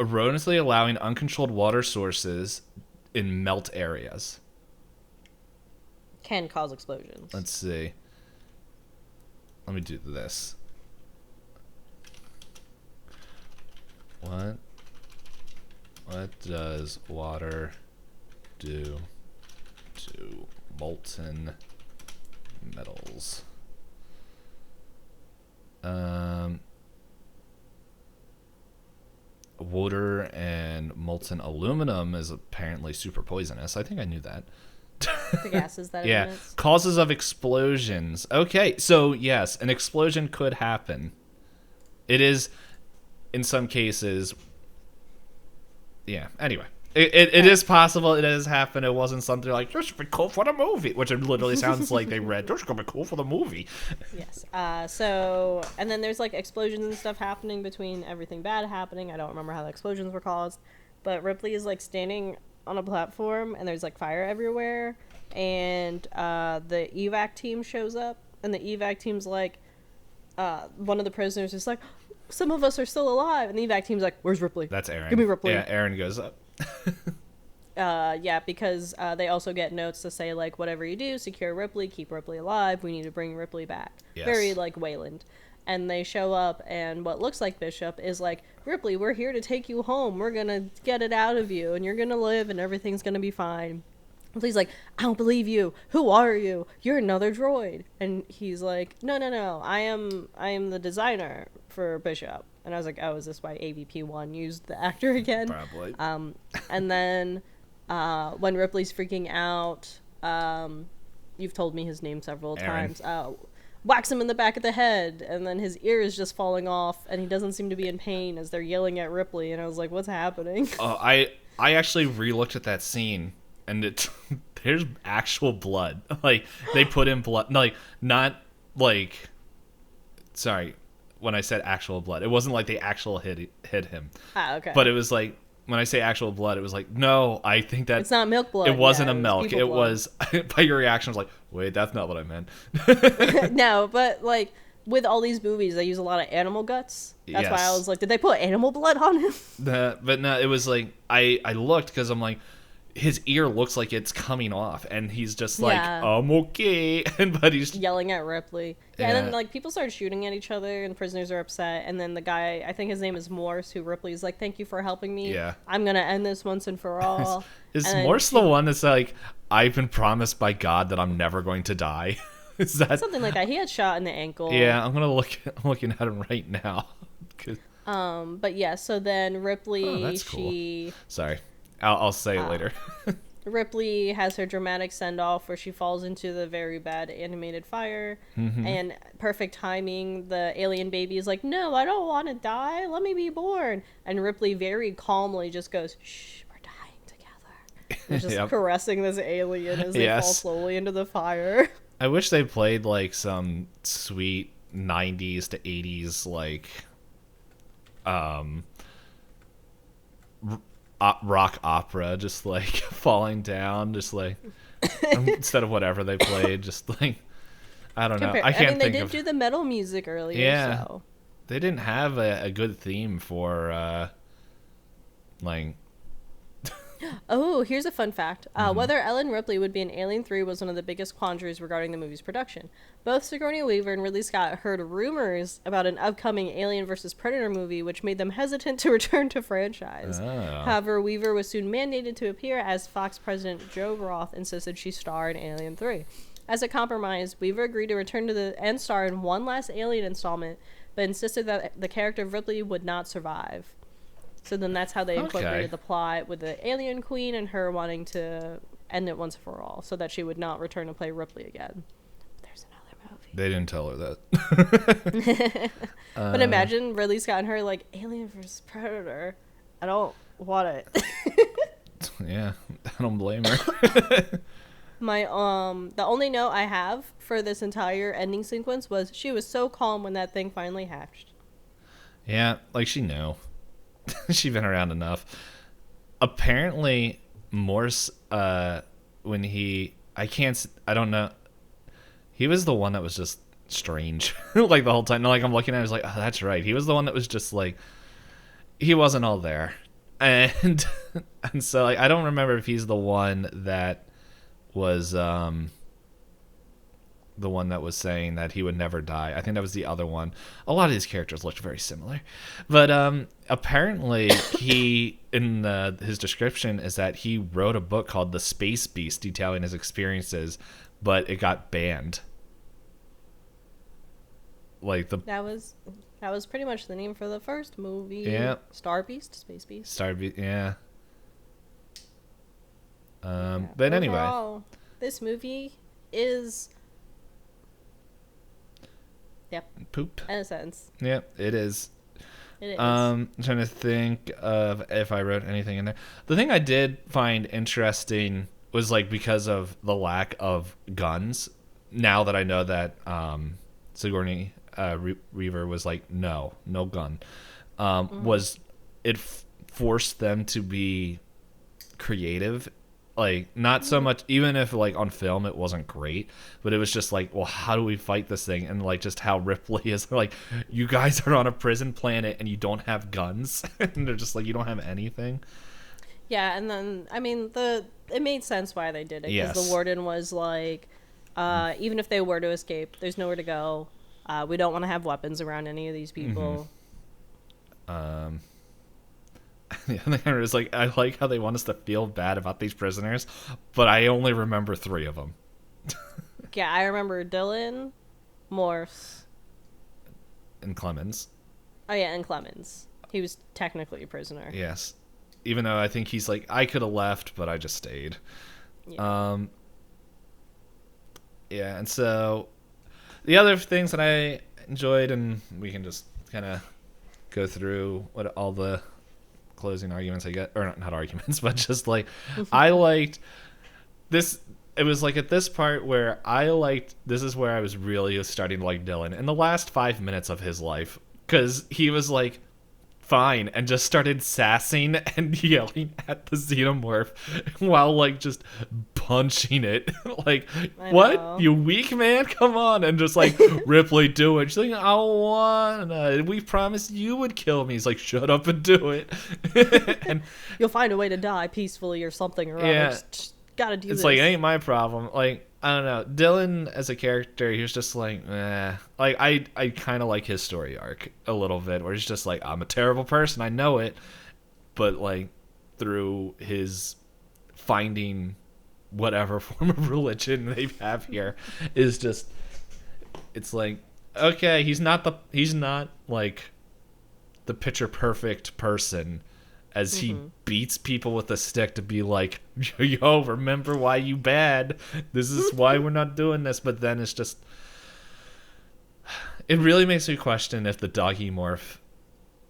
Erroneously allowing uncontrolled water sources in melt areas Can cause explosions. Let's see. Let me do this. What does water do to molten metals? Water and molten aluminum is apparently super poisonous. I think I knew that. The gases that it Yeah. emits. Causes of explosions. Okay, so yes, an explosion could happen. It is, in some cases. Yeah. Anyway, it is possible. It has happened. It wasn't something like this would be cool for the movie, which it literally sounds like they read. This is gonna be cool for the movie. Yes. So, and then there's like explosions and stuff happening between everything bad happening. I don't remember how the explosions were caused, but Ripley is like standing on a platform and there's like fire everywhere, and the evac team shows up, and the evac team's like, one of the prisoners is like, some of us are still alive, and the evac team's like, where's Ripley? That's Aaron. Give me Ripley. Yeah, Aaron goes up. Yeah, because they also get notes to say, like, whatever you do, secure Ripley, keep Ripley alive, we need to bring Ripley back. Yes. Very, like, Wayland. And they show up, and what looks like Bishop is like, Ripley, we're here to take you home, we're gonna get it out of you, and you're gonna live, and everything's gonna be fine. Ripley's like, I don't believe you, who are you? You're another droid. And he's like, no, I am the designer for Bishop. And I was like, oh, is this why AVP1 used the actor again? Probably. And then when Ripley's freaking out, you've told me his name several Aaron. times, whacks him in the back of the head, and then his ear is just falling off, and he doesn't seem to be in pain as they're yelling at Ripley, and I was like, what's happening? I actually re-looked at that scene, and there's actual blood. Like, they put in blood. Like, not, like... Sorry, when I said actual blood, it wasn't like they hit him. Ah, okay. But it was like, when I say actual blood, it was like, no, I think that... It's not milk blood. It wasn't yeah, a milk. people It blood. was... By your reaction, I was like, wait, that's not what I meant. No, but, like, with all these movies, they use a lot of animal guts. That's why I Yes. was like, did they put animal blood on him? But no, it was like, I looked because I'm like, his ear looks like it's coming off, and he's just like, Yeah. I'm okay. But he's... Yelling at Ripley. Yeah, and then, Yeah. like, people start shooting at each other, and prisoners are upset, and then the guy, I think his name is Morse, who Ripley's like, thank you for helping me. Yeah. I'm gonna end this once and for all. Is And then Morse the one that's like, I've been promised by God that I'm never going to die? Is that... something like that. He had shot in the ankle. Yeah, I'm looking at him right now. 'Cause- But yeah, so then Ripley, Oh, that's cool. she... Sorry. I'll say it later. Ripley has her dramatic send-off where she falls into the very bad animated fire, and perfect timing, the alien baby is like, no, I don't want to die, let me be born, and Ripley very calmly just goes, shh, we're dying together, and just Yep. caressing this alien as they fall Yes. slowly into the fire. I wish they played like some sweet 90s to 80s like rock opera, just like falling down, just like instead of whatever they played, just like I don't know. I can't they think did of. do the metal music earlier, Yeah. so... They didn't have a good theme for like. Oh, here's a fun fact. Whether Ellen Ripley would be in Alien 3 was one of the biggest quandaries regarding the movie's production. Both Sigourney Weaver and Ridley Scott heard rumors about an upcoming Alien vs. Predator movie, which made them hesitant to return to franchise. Oh. However, Weaver was soon mandated to appear as Fox president Joe Roth insisted she star in Alien 3. As a compromise, Weaver agreed to return to and star in one last Alien installment, but insisted that the character of Ripley would not survive. So then that's how they incorporated Okay. the plot with the alien queen and her wanting to end it once for all so that she would not return to play Ripley again. There's another movie. They didn't tell her that. But imagine Ridley Scott and her like, Alien vs. Predator. I don't want it. Yeah, I don't blame her. My the only note I have for this entire ending sequence was she was so calm when that thing finally hatched. Yeah, like she knew. She'd been around enough. Apparently, Morse, when I don't know. He was the one that was just strange, like the whole time. Like I'm looking at it, I was like, oh, that's right. He was the one that was just like, he wasn't all there, and and so like I don't remember if he's the one that was the one that was saying that he would never die. I think that was the other one. A lot of these characters looked very similar, but apparently he in his description is that he wrote a book called The Space Beast detailing his experiences, but it got banned. Like That was pretty much the name for the first movie. Yeah. Star Beast, Space Beast. yeah. Yeah. But anyway, Overall, this movie is, yep, Poop. in a sense. Yeah, it is. It is. I'm trying to think of if I wrote anything in there. The thing I did find interesting was like because of the lack of guns. Now that I know that Sigourney Weaver was like, no gun, was it forced them to be creative. Like, not so much, even if like on film it wasn't great, but it was just like, well, how do we fight this thing? And like just how Ripley is like, you guys are on a prison planet and you don't have guns. And they're just like, you don't have anything. Yeah, and then I mean it made sense why they did it, because Yes. the warden was like, even if they were to escape, there's nowhere to go. We don't want to have weapons around any of these people. The other thing is like, I like how they want us to feel bad about these prisoners, but I only remember 3 of them. Yeah, I remember Dylan, Morse. And Clemens. Oh yeah, and Clemens. He was technically a prisoner. Yes. Even though I think he's like, I could have left, but I just stayed. Yeah. Yeah, and so the other things that I enjoyed, and we can just kind of go through what all the closing arguments I get, or not arguments, but just like, I liked this. It was like at this part where this is where I was really starting to like Dylan in the last 5 minutes of his life, because he was like fine and just started sassing and yelling at the xenomorph while like just punching it. Like, what, you weak man, come on. And just like, Ripley, do it. She's like, I wanna, we promised you would kill me. He's like, shut up and do it. And you'll find a way to die peacefully or something, or yeah, just gotta do this. It's like, it ain't my problem. Like, I don't know, Dylan as a character, he was just like, eh. Like, I kind of like his story arc a little bit, where he's just like, I'm a terrible person, I know it, but like through his finding whatever form of religion they have here is just, it's like, okay, he's not like the picture perfect person, as he beats people with a stick to be like, yo, remember why you bad. This is why we're not doing this. But then it's just, it really makes me question if the doggy morph,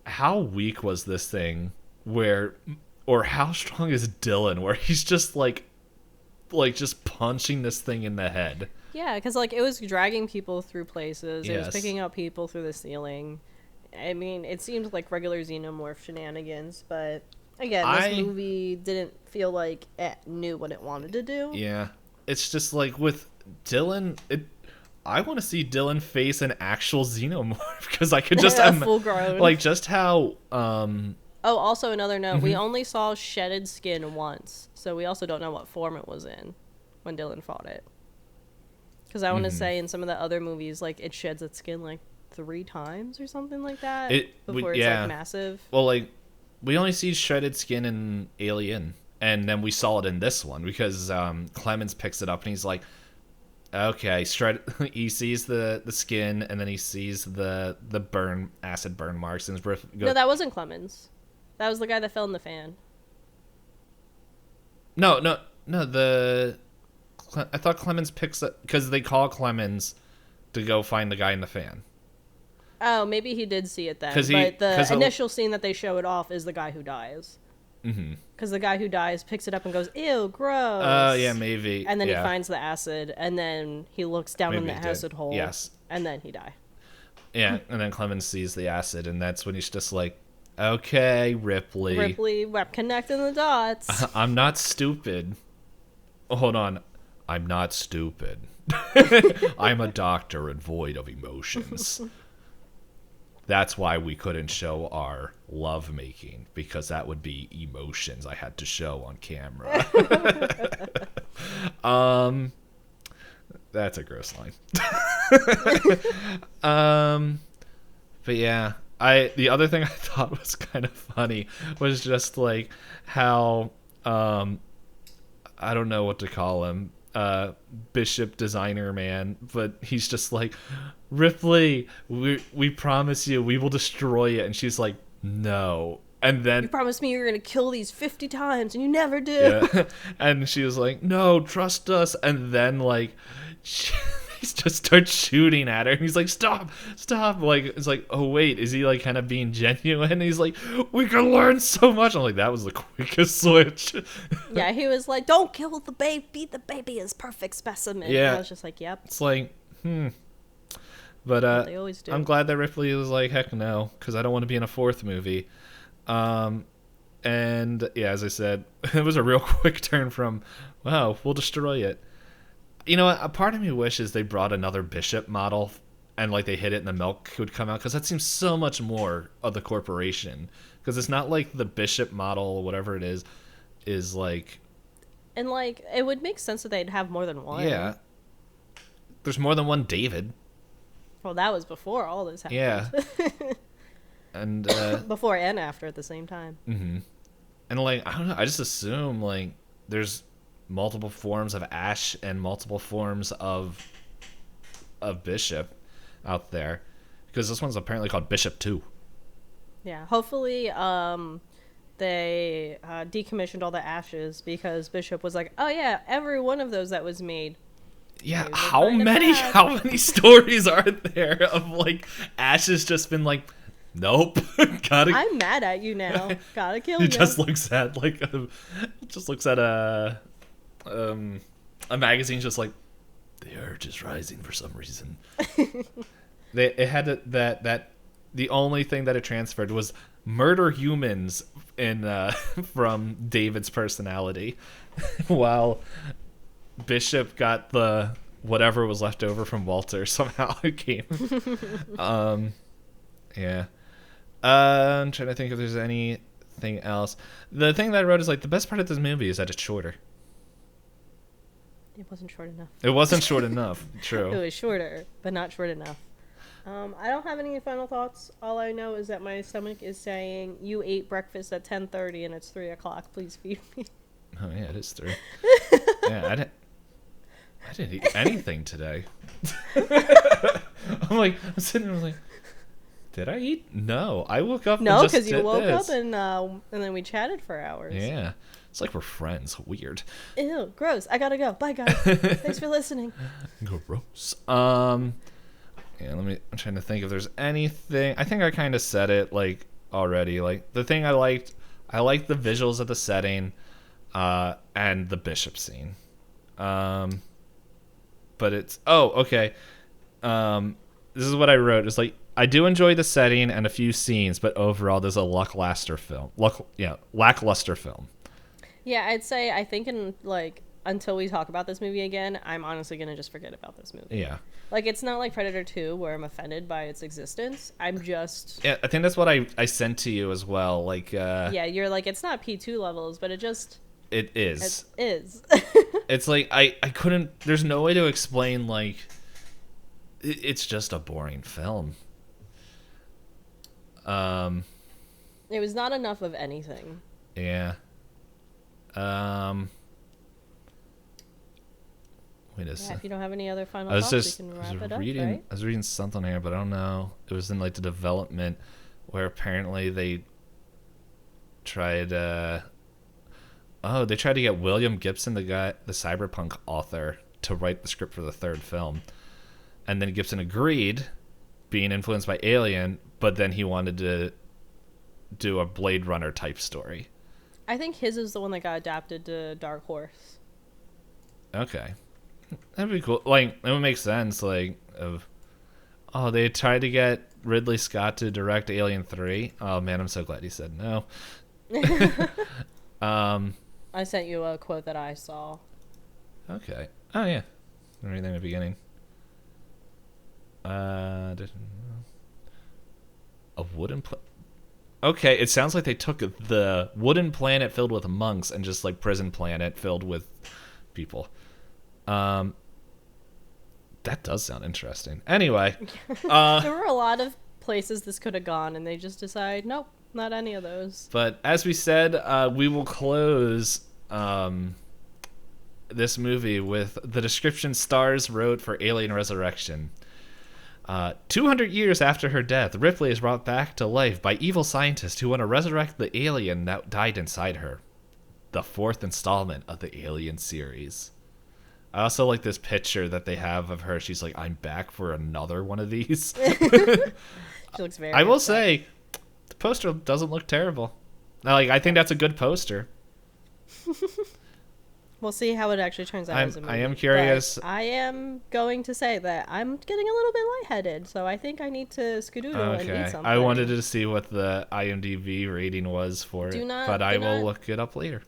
how weak was this thing, or how strong is Dylan, where he's just like just punching this thing in the head. Yeah, because like it was dragging people through places. It Yes. was picking up people through the ceiling. I mean, it seemed like regular xenomorph shenanigans, but again, this movie didn't feel like it knew what it wanted to do. Yeah. It's just like with Dylan, I want to see Dylan face an actual xenomorph, because I could just full grown. Like just how Oh, also another note, we only saw shedded skin once, so we also don't know what form it was in when Dylan fought it. Because I want to say in some of the other movies, like, it sheds its skin like 3 times or something like that before it's like massive. Well, like, we only see shredded skin in Alien, and then we saw it in this one because Clemens picks it up and he's like, okay, he sees the skin, and then he sees the acid burn marks, and No, that wasn't Clemens. That was the guy that fell in the fan. No, I thought Clemens picks up, because they call Clemens to go find the guy in the fan. Oh, maybe he did see it then. But the initial scene that they show it off is the guy who dies. Because the guy who dies picks it up and goes, ew, gross. Oh, yeah, maybe. And then he finds the acid, and then he looks down in the acid hole. Yes. And then he dies. Yeah, and then Clemens sees the acid, and that's when he's just like, okay, Ripley, we're connecting the dots. I'm not stupid. Hold on. I'm not stupid. I'm a doctor and void of emotions. That's why we couldn't show our love making, because that would be emotions I had to show on camera. That's a gross line. But yeah, the other thing I thought was kind of funny was just like how I don't know what to call him, Bishop Designer Man, but he's just like, Ripley, we promise you we will destroy it, and she's like, no, And then You promised me you were going to kill these 50 times, and you never do. yeah. And she was like, no, trust us. And then, like, he just starts shooting at her. And he's like, stop. Like, it's like, oh, wait, is he, like, kind of being genuine? And he's like, we can learn so much. I'm like, that was the quickest switch. Yeah, he was like, don't kill the baby. The baby is perfect specimen. Yeah. And I was just like, yep. It's like, But They always do. I'm glad that Ripley was like, heck no, because I don't want to be in a fourth movie. And yeah, as I said, it was a real quick turn from, wow, we'll destroy it. You know what? A part of me wishes they brought another Bishop model and like they hit it and the milk would come out, because that seems so much more of the corporation. Because it's not like the Bishop model, whatever it is like. And like, it would make sense that they'd have more than one. Yeah. There's more than one David. Well, that was before all this happened. Yeah. And Before and after at the same time. mm-hmm. And like, I don't know, I just assume like there's multiple forms of Ash and multiple forms of Bishop out there, because this one's apparently called Bishop 2. Yeah, hopefully they decommissioned all the ashes, because Bishop was like, oh yeah, every one of those that was made. Yeah, Maybe how find it many back. stories are there of like Ash has just been like, nope, gotta. I'm mad at you now. Gotta kill He you. just looks at like a magazine, just like, the urge is rising for some reason. It had that the only thing that it transferred was murder humans in from David's personality, while Bishop got the whatever was left over from Walter somehow. It came. Yeah. I'm trying to think if there's anything else. The thing that I wrote is like, the best part of this movie is that it's shorter. It wasn't short enough. It wasn't short enough. It True. was shorter, but not short enough. I don't have any final thoughts. All I know is that my stomach is saying, you ate breakfast at 10:30 and it's 3 o'clock. Please feed me. Oh yeah, it is 3. Yeah, I didn't eat anything today. I'm sitting there like, did I eat? No, I woke up. No, because because you woke up and then we chatted for hours. Yeah, it's like we're friends. Weird. Ew, gross. I gotta go. Bye, guys. Thanks for listening. Gross. Yeah, I'm trying to think if there's anything. I think I kind of said it like already. Like, the thing I liked the visuals of the setting, and the Bishop scene. But it's okay. This is what I wrote. It's like, I do enjoy the setting and a few scenes, but overall, there's a lackluster film. Lackluster film. Yeah, I'd say, I think until we talk about this movie again, I'm honestly going to just forget about this movie. Yeah. Like, it's not like Predator 2 where I'm offended by its existence. I'm just... Yeah, I think that's what I sent to you as well. Like, yeah, you're like, it's not P2 levels, but it just... It is. It is. It's like, I couldn't... There's no way to explain, like... It's just a boring film. It was not enough of anything. Yeah. Wait a Yeah, second. if you don't have any other final I was thoughts, just we can I was wrap it up, reading right? I was reading something here, but I don't know. It was in like the development where apparently they tried they tried to get William Gibson, the cyberpunk author, to write the script for the third film. And then Gibson agreed, being influenced by Alien, but then he wanted to do a Blade Runner type story. I think his is the one that got adapted to Dark Horse. Okay. That'd be cool. Like, it would make sense, like, they tried to get Ridley Scott to direct Alien 3. Oh, man, I'm so glad he said no. I sent you a quote that I saw. Okay. Oh, yeah. Right in the beginning. A wooden Okay, it sounds like they took the wooden planet filled with monks and just, like, prison planet filled with people. That does sound interesting. Anyway. There were a lot of places this could have gone, and they just decided, nope, not any of those. But as we said, we will close this movie with the description Stars wrote for Alien Resurrection. 200 years after her death, Ripley is brought back to life by evil scientists who want to resurrect the alien that died inside her. The 4th installment of the Alien series. I also like this picture that they have of her. She's like, I'm back for another one of these. She looks very I will upset. say, the poster doesn't look terrible. Like, I think that's a good poster. We'll see how it actually turns out as a movie. I am curious. But I am going to say that I'm getting a little bit lightheaded, so I think I need to skedoodle and eat something. I wanted to see what the IMDb rating was for it, but I will look it up later.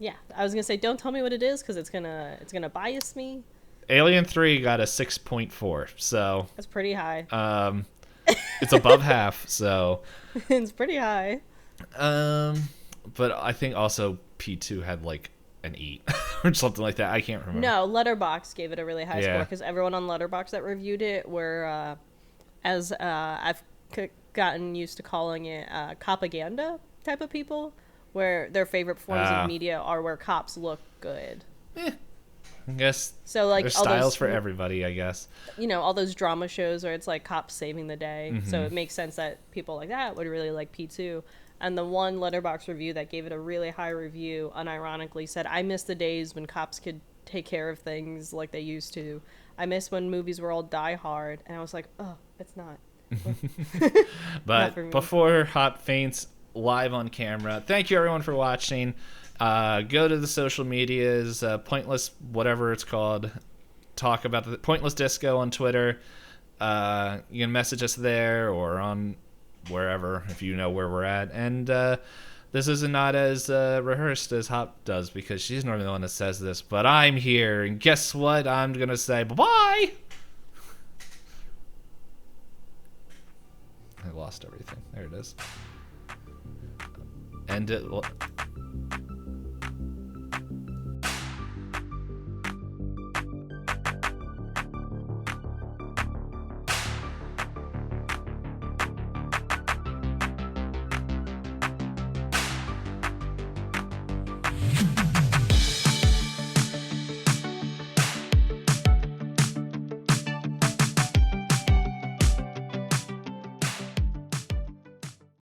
Yeah, I was gonna say don't tell me what it is because it's gonna bias me. Alien 3 got a 6.4, so That's pretty high. it's above half, so It's pretty high. but I think also P2 had like an 8 or something like that. I can't remember. No, Letterboxd gave it a really high score because everyone on Letterboxd that reviewed it were, I've gotten used to calling it, propaganda type of people, where their favorite forms of media are where cops look good. I guess so like there's all styles those, for everybody, I guess. You know, all those drama shows where it's like cops saving the day. Mm-hmm. So it makes sense that people like that would really like P2. And the one Letterboxd review that gave it a really high review unironically said, I miss the days when cops could take care of things like they used to. I miss when movies were all Die Hard. And I was like, oh, it's not. But not before Hop faints live on camera, thank you everyone for watching. Go to the social medias, Pointless, whatever it's called. Talk about the Pointless Disco on Twitter. You can message us there or on wherever if you know where we're at. And this is not as rehearsed as Hop does because she's normally the one that says this, but I'm here, and guess what? I'm gonna say bye-bye. I lost everything. There it is. And